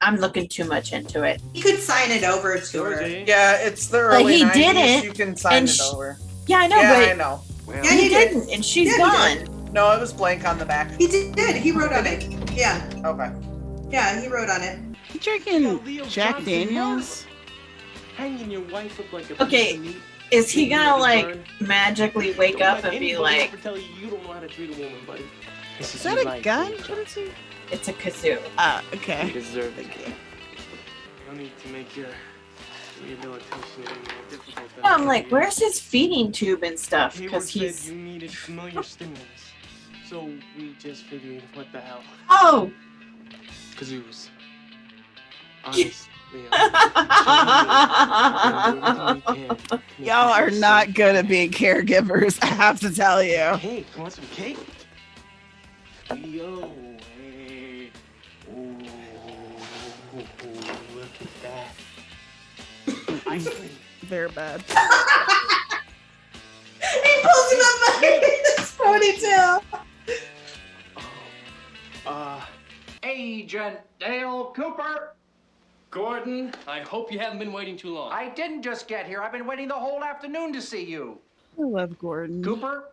I'm looking too much into it. He could sign it over to her. Yeah, it's the But early he 90s. didn't, You can sign and it over. Yeah, I know, Yeah, but I know. Well, Yeah, he he did. didn't, and she's Yeah, he gone. No, it was blank on the back. He did. He wrote on it. Yeah. Okay. Yeah, he wrote on it. You drinking Jack Daniels? Hanging your wife up like a piece Okay, of meat. is he Leaving gonna her to like burn. magically wake Don't up let and be anybody like, ever tell you you don't know how to treat a woman, buddy. This Is that a life, gun? baby. What is it? it's a kazoo? You Okay. deserve it. No need to make your rehabilitation any more difficult than I'm it like, is. where's his feeding tube and stuff? Hayward Because said he's you needed familiar stimulus. So we just figured, what the hell? oh. Kazoos. Honestly. Y'all are not good at being caregivers, I have to tell you. Cake, want some cake? Yo, hey. Oh, look at that. They're bad. He pulls him up by his ponytail. Agent Dale Cooper. Gordon, I hope you haven't been waiting too long. I didn't just get here. I've been waiting the whole afternoon to see you. I love Gordon. Cooper,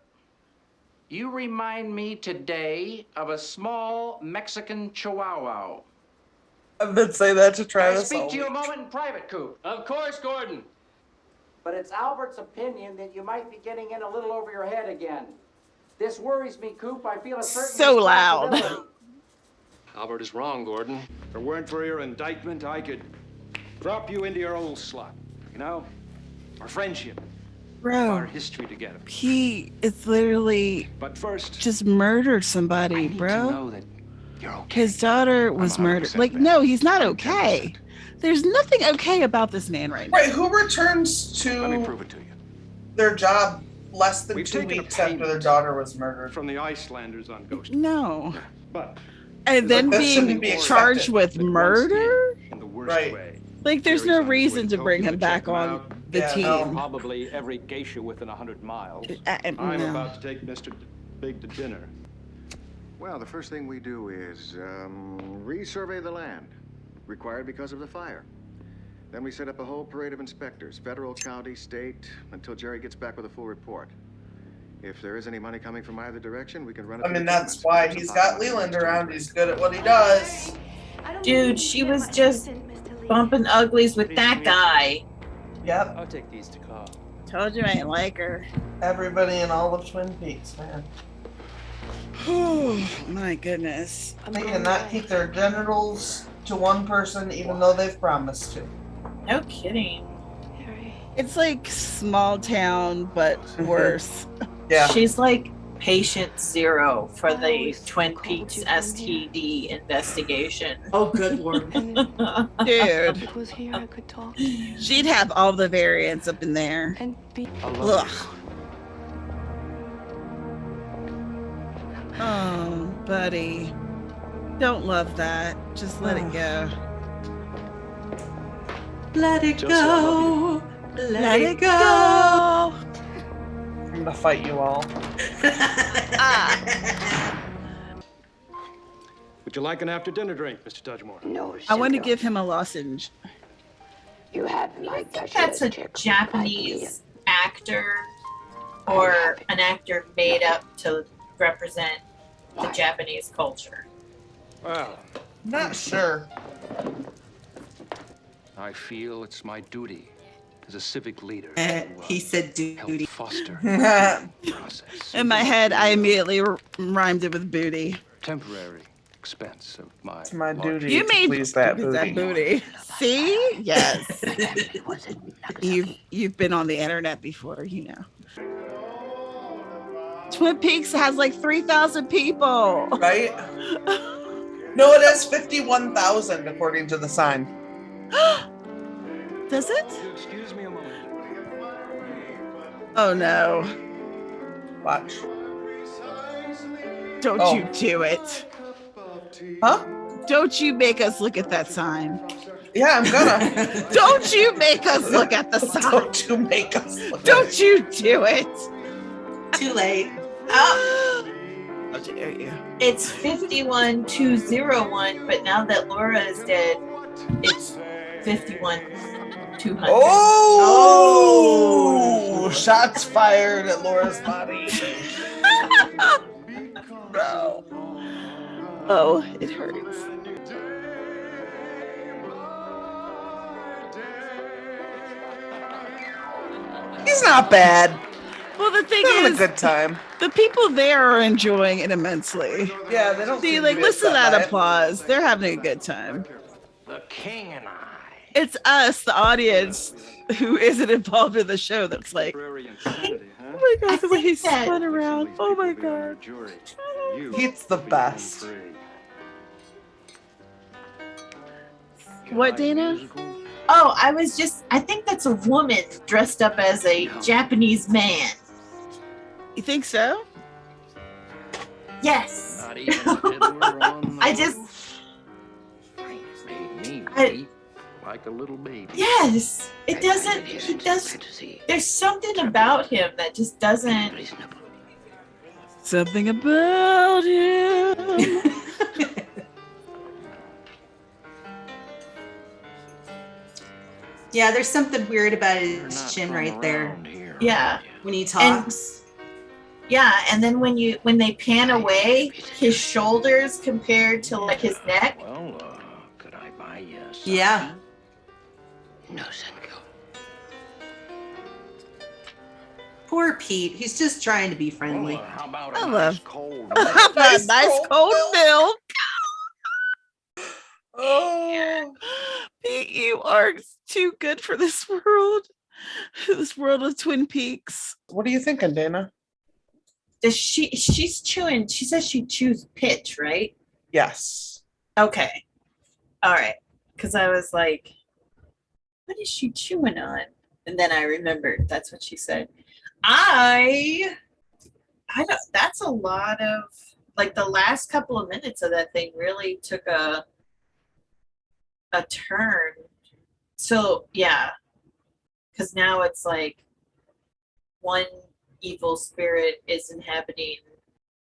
You remind me today of a small Mexican chihuahua. I've been saying that to Can I Travis. speak all to you a week. moment in private, Coop? Of course, Gordon. But it's Albert's opinion that you might be getting in a little over your head again. This worries me, Coop. I feel a certain So loud. responsibility. Albert is wrong, Gordon. If it weren't for your indictment, I could drop you into your old slot. You know? Our friendship. Our Bro, history together. he is literally But first, just murdered somebody, bro. His daughter was murdered. Like, no, he's not okay. There's nothing okay about this man right now. Right, who returns let me to prove it to you. their job less than We've 2 taken a weeks after their daughter was murdered? From the Icelanders on Ghost. No. But And then That shouldn't being be charged accepted. with murder? in the worst Right. way. Like, there's no reason to bring him back on the Yeah, team. no. Probably every geisha within 100 miles. I'm No. about to take Mr. Big to dinner. Well, the first thing we do is resurvey the land, required because of the fire. Then we set up a whole parade of inspectors, federal, county, state, until Jerry gets back with a full report. If there is any money coming from either direction, we can run it. I mean, that's why he's got Leland around. He's good at what he does. Dude, she was just bumping uglies with that guy. Yep. I'll take these to call. Told you I ain't like her. Everybody in all of Twin Peaks, man. Oh, my goodness. They cannot keep their genitals to one person, even though they've promised to. No kidding. It's like small town, but worse. Yeah. She's like patient zero for the Twin Peaks STD investigation. Oh, good lord. Dude. was here, I could talk to you. She'd have all the variants up in there. And be Ugh. Oh, buddy. Don't love that. Just let it go. Let it Josie, I go. Let it go. I'm gonna fight you all. Would you like an after-dinner drink, Mr. Dudgemore? No, I want to give him a lozenge. You have my I think that's a Japanese actor or an actor made up to represent the Japanese culture. Well, Not sure. I feel it's my duty as a civic leader He said help duty. foster the process. In my head, I immediately rhymed it with booty. Temporary expense of my It's my large- duty You to made please that booty. booty. See? Yes. You've been on the internet before, you know. Twin Peaks has like 3,000 people. Right? No, it has 51,000 according to the sign. Does it? Excuse me a moment. Oh no. Watch. Don't Oh. you do it. Huh? Don't you make us look at that sign. Yeah, I'm gonna. Don't you make us look at the sign. Don't you make us look Don't you do it. Too late. Oh. How dare you. It's 51201, but now that Laura is dead, it's 51200. Oh! Shots fired at Laura's body. Bro. Oh, it hurts. He's not bad. Well, the thing Having a is, good time. the people there are enjoying it immensely. Yeah, they don't See, seem like, to be listen to upset that by it. applause. They're having a good time. The king and I. It's us, the audience, who isn't involved in the show that's like, Temporary insanity, huh? oh my god, the way he that- spun around. Oh my god. Jury. You He's the be best. free. What, Dana? Oh, I think that's a woman dressed up as a Japanese man. You think so? Yes. Not even a fiddler on I just, made me I- weep like a little baby. yes. It doesn't, he does, there's something about him that just doesn't. Something about him. Yeah, there's something weird about his chin right there Yeah. when he talks. Yeah, and then when they pan away, his shoulders compared to like his neck. Well, could I buy you something? Yeah. No, Senko. Poor Pete. He's just trying to be friendly. How about I a love- nice cold How about a nice cold milk? Oh, Pete, you are too good for this world. This world of Twin Peaks. what are you thinking, Dana? She's chewing, she says she chews pitch, right? Yes. Okay. All right. Because I was like, what is she chewing on? And then I remembered that's what she said. I don't, that's a lot of, like, the last couple of minutes of that thing really took a turn. So yeah, because now it's like one evil spirit is inhabiting.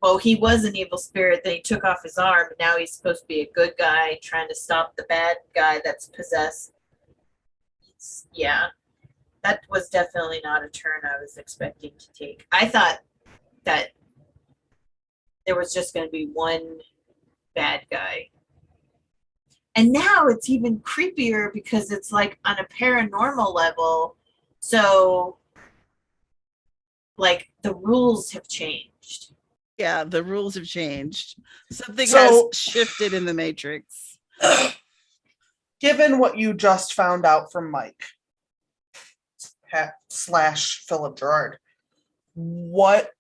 Well, he was an evil spirit, then he took off his arm, and now he's supposed to be a good guy trying to stop the bad guy that's possessed. Yeah, that was definitely not a turn I was expecting to take. I thought that there was just going to be one bad guy. And now it's even creepier because it's like on a paranormal level. So, like, the rules have changed. Yeah, the rules have changed. Something So- has shifted in the Matrix. Given what you just found out from Mike / Philip Gerard, what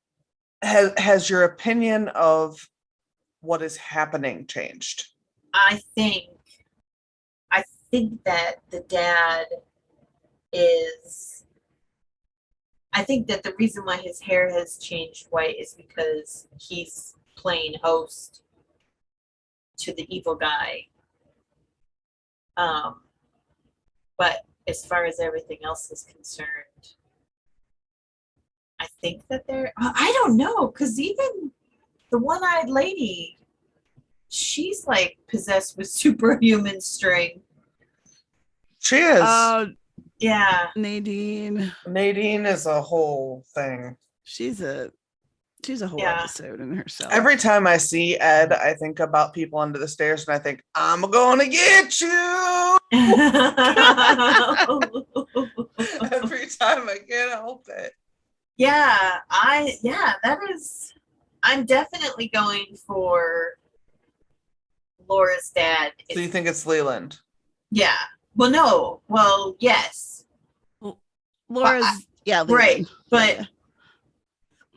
has your opinion of what is happening changed? I think that the dad is, I think that the reason why his hair has changed white is because he's playing host to the evil guy. But as far as everything else is concerned, I think that I don't know, because even the one-eyed lady, she's like possessed with superhuman strength. She is. Yeah. Nadine is a whole thing. She's a whole episode in herself. Every time I see Ed, I think about people under the stairs, and I think, I'm gonna get you. Every time I can't help it. Yeah, I'm definitely going for Laura's dad. So you think it's Leland? Yeah. Well, no. Well, yes. Laura's, right. Leland. But Yeah.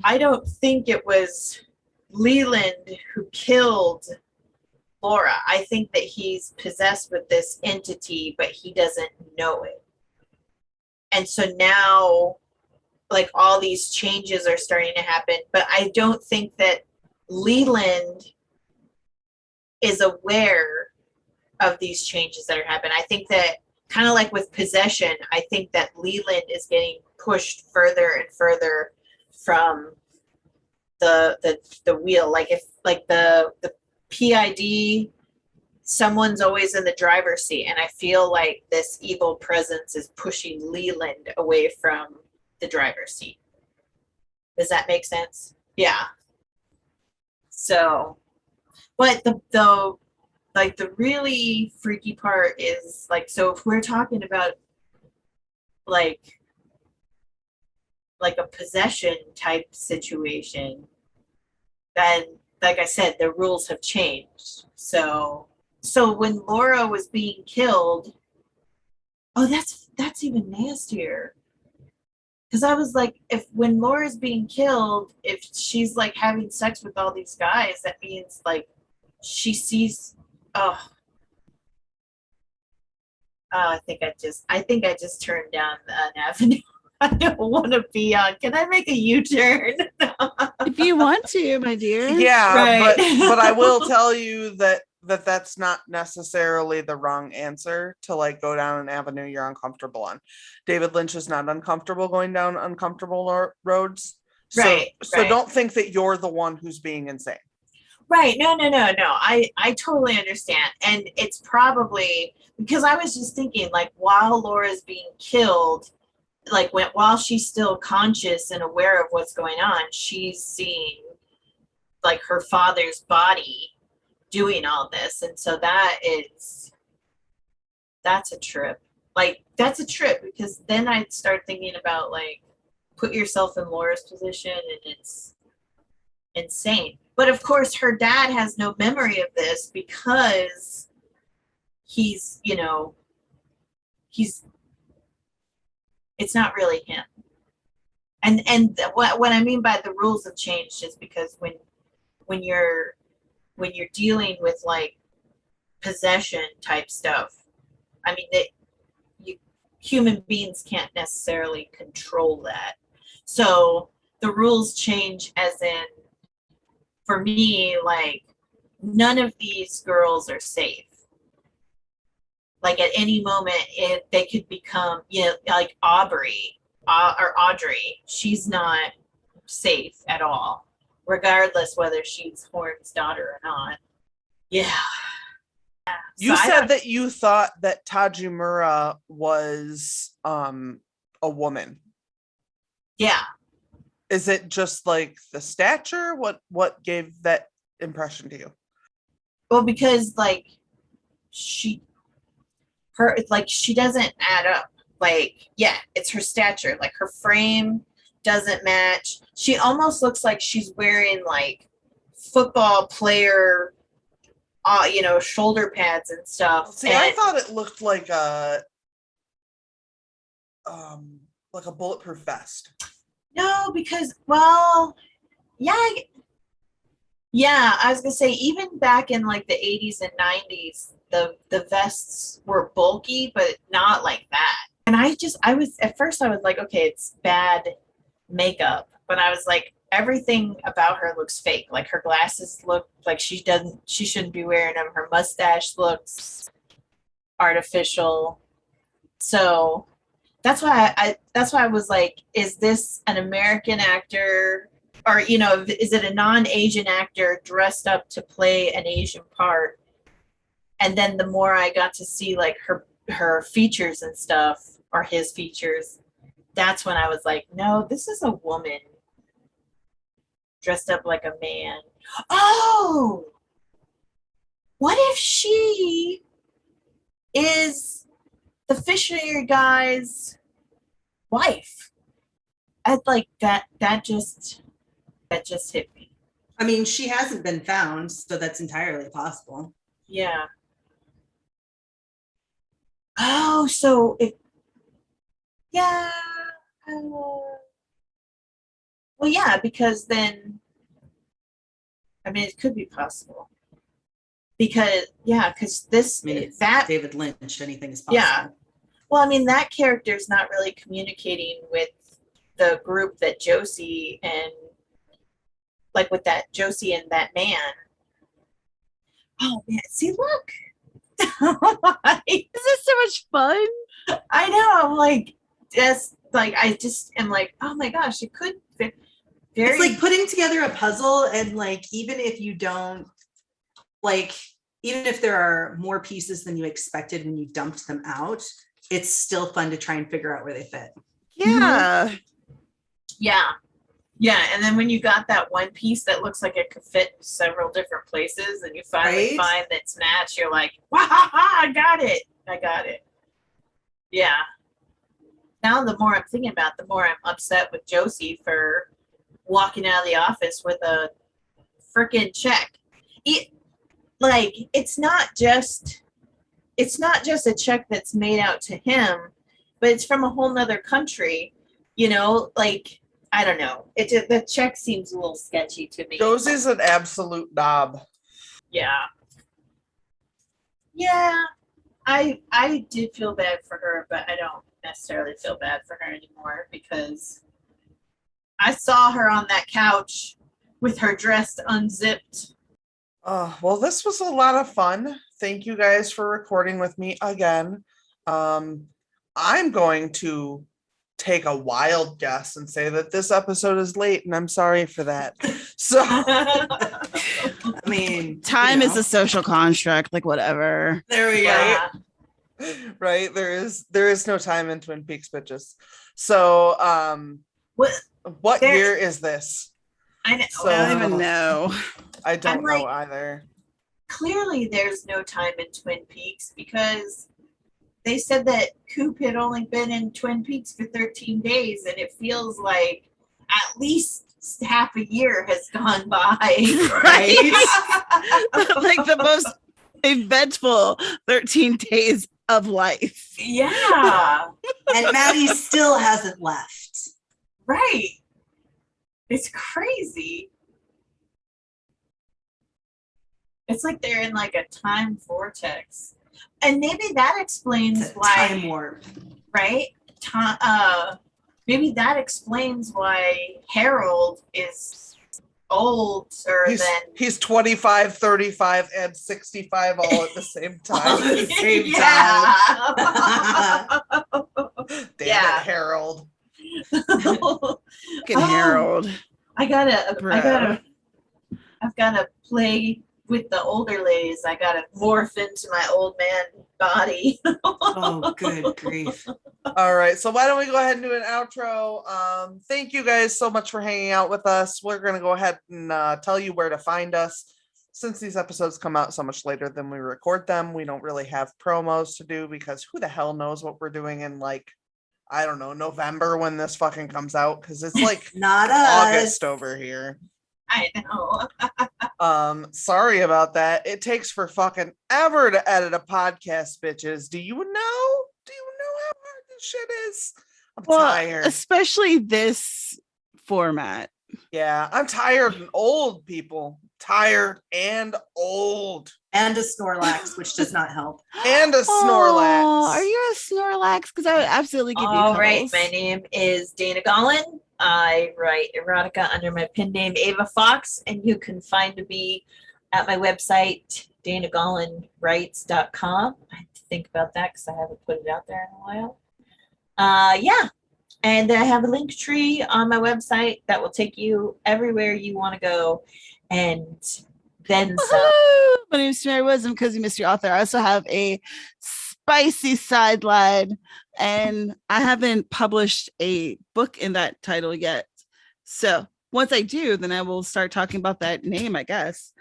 I don't think it was Leland who killed Laura. I think that he's possessed with this entity, but he doesn't know it. And so now, like, all these changes are starting to happen, but I don't think that Leland is aware of these changes that are happening. I think that, kind of like with possession, I think that Leland is getting pushed further and further from the wheel. Like, if like the PID, someone's always in the driver's seat, and I feel like this evil presence is pushing Leland away from the driver's seat. Does that make sense? Yeah. So, but the really freaky part is, like, so if we're talking about like a possession type situation, then, like I said, the rules have changed. So when Laura was being killed, oh, that's even nastier. Because I was like, when Laura's being killed, if she's like having sex with all these guys, that means like she sees. I think I just turned down an avenue I don't want to be on. Can I make a U-turn? If you want to, my dear. Yeah, Right. but I will tell you that's not necessarily the wrong answer to like go down an avenue you're uncomfortable on. David Lynch is not uncomfortable going down uncomfortable roads. So, Right, so right. don't think that you're the one who's being insane. Right. No. I totally understand. And it's probably because I was just thinking, like, while Laura's being killed, like while she's still conscious and aware of what's going on, she's seeing like her father's body doing all this. And so that's a trip. Like, that's a trip, because then I'd start thinking about, like, put yourself in Laura's position, and it's insane. But of course, her dad has no memory of this because he's, you know, it's not really him. And what I mean by the rules have changed is because when you're dealing with like possession type stuff, I mean, human beings can't necessarily control that. So the rules change, as in, for me, like, none of these girls are safe. Like, at any moment, they could become, you know, like Aubrey or Audrey. She's not safe at all, regardless whether she's Horn's daughter or not. Yeah. You said that you thought that Tajimura was a woman. Yeah. Is it just like the stature? What gave that impression to you? Well, because like she doesn't add up. Like, yeah, it's her stature. Like, her frame doesn't match. She almost looks like she's wearing like football player you know, shoulder pads and stuff. See, I thought it looked like a bulletproof vest. No, because, well, yeah, I was gonna say, even back in like the 80s and 90s, the vests were bulky, but not like that. And at first I was like, okay, it's bad makeup, but I was like, everything about her looks fake. Like, her glasses look like she shouldn't be wearing them. Her mustache looks artificial. So that's why I was like, is this an American actor, or, you know, is it a non-Asian actor dressed up to play an Asian part? And then the more I got to see like her features and stuff, or his features, that's when I was like, no, this is a woman dressed up like a man. Oh, what if she is the Fisher guy's wife? I'd like that just hit me. I mean, she hasn't been found, so that's entirely possible. Yeah. Oh, so yeah. Well, yeah, because then, I mean, it could be possible. Because this, I mean, that David Lynch, anything is possible. Yeah. Well, I mean, that character is not really communicating with the group that Josie and that man. Oh man, see, look. This is so much fun. I know. I'm like, I just am like, oh my gosh, it could fit. It's like putting together a puzzle, and like, even if you don't, like, even if there are more pieces than you expected when you dumped them out, it's still fun to try and figure out where they fit. Yeah. Yeah. And then when you got that one piece that looks like it could fit in several different places, and you finally find that's matched, you're like, wow, I got it. Yeah. Now the more I'm thinking about it, the more I'm upset with Josie for walking out of the office with a freaking check. It's not just a check that's made out to him, but it's from a whole nother country, you know, like, I don't know. The check seems a little sketchy to me. Josie's an absolute knob. Yeah. I did feel bad for her, but I don't necessarily feel bad for her anymore, because I saw her on that couch with her dress unzipped. Well, this was a lot of fun. Thank you guys for recording with me again. I'm going to take a wild guess and say that this episode is late, and I'm sorry for that. So, I mean, time is a social construct, like whatever. There we go. Right? There is no time in Twin Peaks, bitches. So what year is this? I know. So, I don't even know. I don't I'm know like, either. Clearly there's no time in Twin Peaks because they said that Coop had only been in Twin Peaks for 13 days, and it feels like at least half a year has gone by. Right? Like the most eventful 13 days of life. Yeah. And Maddie still hasn't left. Right. It's crazy. It's like they're in like a time vortex. And maybe that explains why time warp. Right? Maybe that explains why Harold is older than He's 25, 35, and 65 all at the same time. yeah. Damn it, Harold. Fucking Harold. I've gotta play with the older ladies. I gotta morph into my old man body. Oh, good grief. All right, so why don't we go ahead and do an outro? Thank you guys so much for hanging out with us. We're gonna go ahead and tell you where to find us. Since these episodes come out so much later than we record them, we don't really have promos to do because who the hell knows what we're doing in like, I don't know, November when this fucking comes out, because it's like not August over here. I know. Sorry about that. It takes for fucking ever to edit a podcast, bitches. Do you know how hard this shit is? I'm tired. Especially this format. Yeah, I'm tired and old, people. Tired and old. And a Snorlax, which does not help. And a Snorlax. Oh, are you a Snorlax? Because I would absolutely give you All cuddles. right, my name is Dana Gaulin. I write erotica under my pen name Ava Fox, and you can find me at my website, danagaulinwrites.com. I have to think about that because I haven't put it out there in a while. Yeah, and I have a link tree on my website that will take you everywhere you want to go, and then some. My name is Tamara Wisdom, Cozy Mystery Author. I also have a spicy sideline, and I haven't published a book in that title yet. So once I do, then I will start talking about that name, I guess.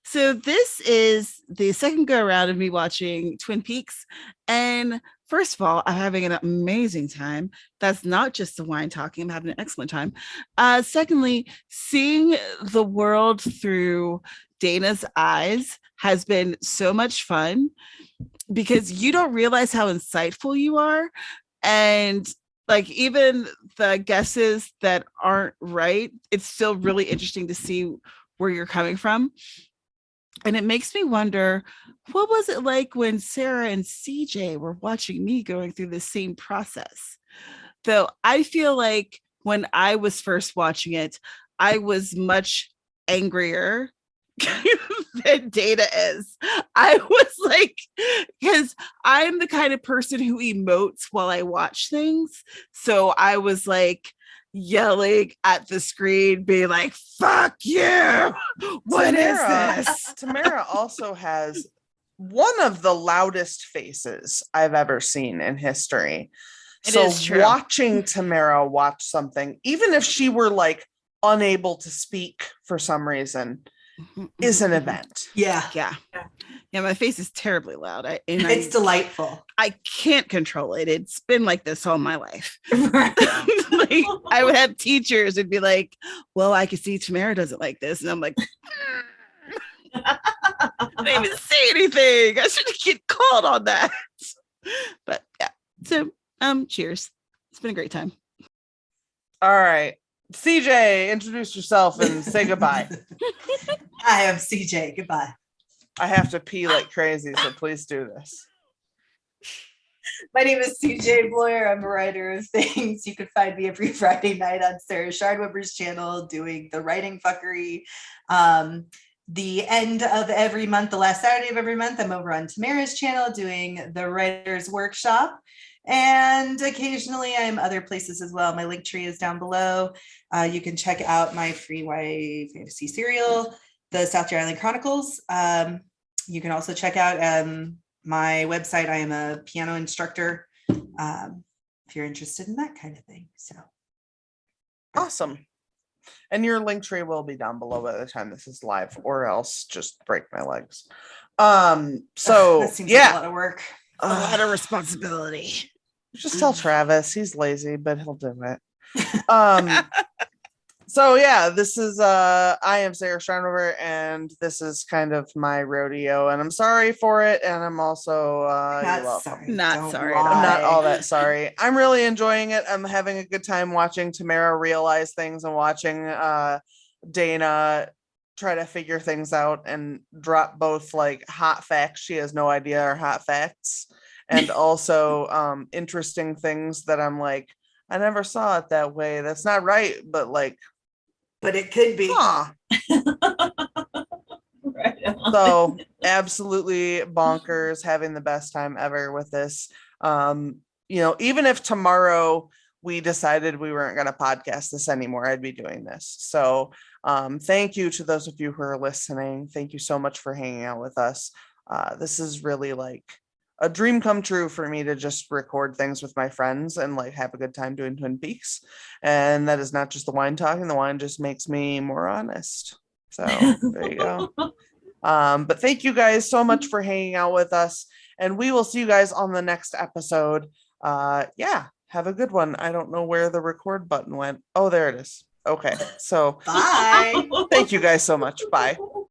So this is the second go around of me watching Twin Peaks, and first of all, I'm having an amazing time. That's not just the wine talking. I'm having an excellent time. Secondly, seeing the world through Dana's eyes has been so much fun because you don't realize how insightful you are. And like even the guesses that aren't right, it's still really interesting to see where you're coming from. And it makes me wonder, what was it like when Sarah and CJ were watching me going through the same process? Though I feel like when I was first watching it, I was much angrier than Dana is. I was like, because I'm the kind of person who emotes while I watch things. So I was like, yelling at the screen, being like, fuck you. What is this? Tamara also has one of the loudest faces I've ever seen in history. It is true. Watching Tamara watch something, even if she were like unable to speak for some reason, is an event. Yeah. Yeah, my face is terribly loud. It's delightful. I can't control it. It's been like this all my life. Like, I would have teachers who'd be like, well, I can see Tamara doesn't like this. And I'm like, I didn't even say anything. I shouldn't get called on that. But yeah. So cheers. It's been a great time. All right. CJ, introduce yourself and say goodbye. I am CJ. Goodbye. I have to pee like crazy, so please do this. My name is CJ Bloyer. I'm a writer of things. You can find me every Friday night on Sarah Scharnweber's channel doing the writing fuckery. The end of every month, the last Saturday of every month, I'm over on Tamara's channel doing the writer's workshop. And occasionally I'm other places as well. My link tree is down below. You can check out my free YA fantasy serial, the South Island Chronicles. You can also check out my website. I am a piano instructor. If you're interested in that kind of thing. So awesome. And your link tree will be down below by the time this is live, or else just break my legs. So that seems yeah, like a lot of work. A lot of responsibility. Just tell Travis he's lazy, but he'll do it. So yeah, this is I am Sarah Scharnweber, and this is kind of my rodeo, and I'm sorry for it, and I'm also Not you're welcome. sorry. Not Don't sorry. I'm not all that sorry. I'm really enjoying it. I'm having a good time watching Tamara realize things and watching Dana try to figure things out and drop both like hot facts she has no idea are hot facts, and also interesting things that I'm like, I never saw it that way. That's not right, but like, but it could be. Huh. So absolutely bonkers, having the best time ever with this. Even if tomorrow we decided we weren't going to podcast this anymore, I'd be doing this. So thank you to those of you who are listening. Thank you so much for hanging out with us. This is really like a dream come true for me to just record things with my friends and like have a good time doing Twin Peaks. And that is not just the wine talking. The wine just makes me more honest. So there you go. But thank you guys so much for hanging out with us, and we will see you guys on the next episode. Yeah, have a good one. I don't know where the record button went. Oh, there it is. Okay. So bye. Thank you guys so much. Bye.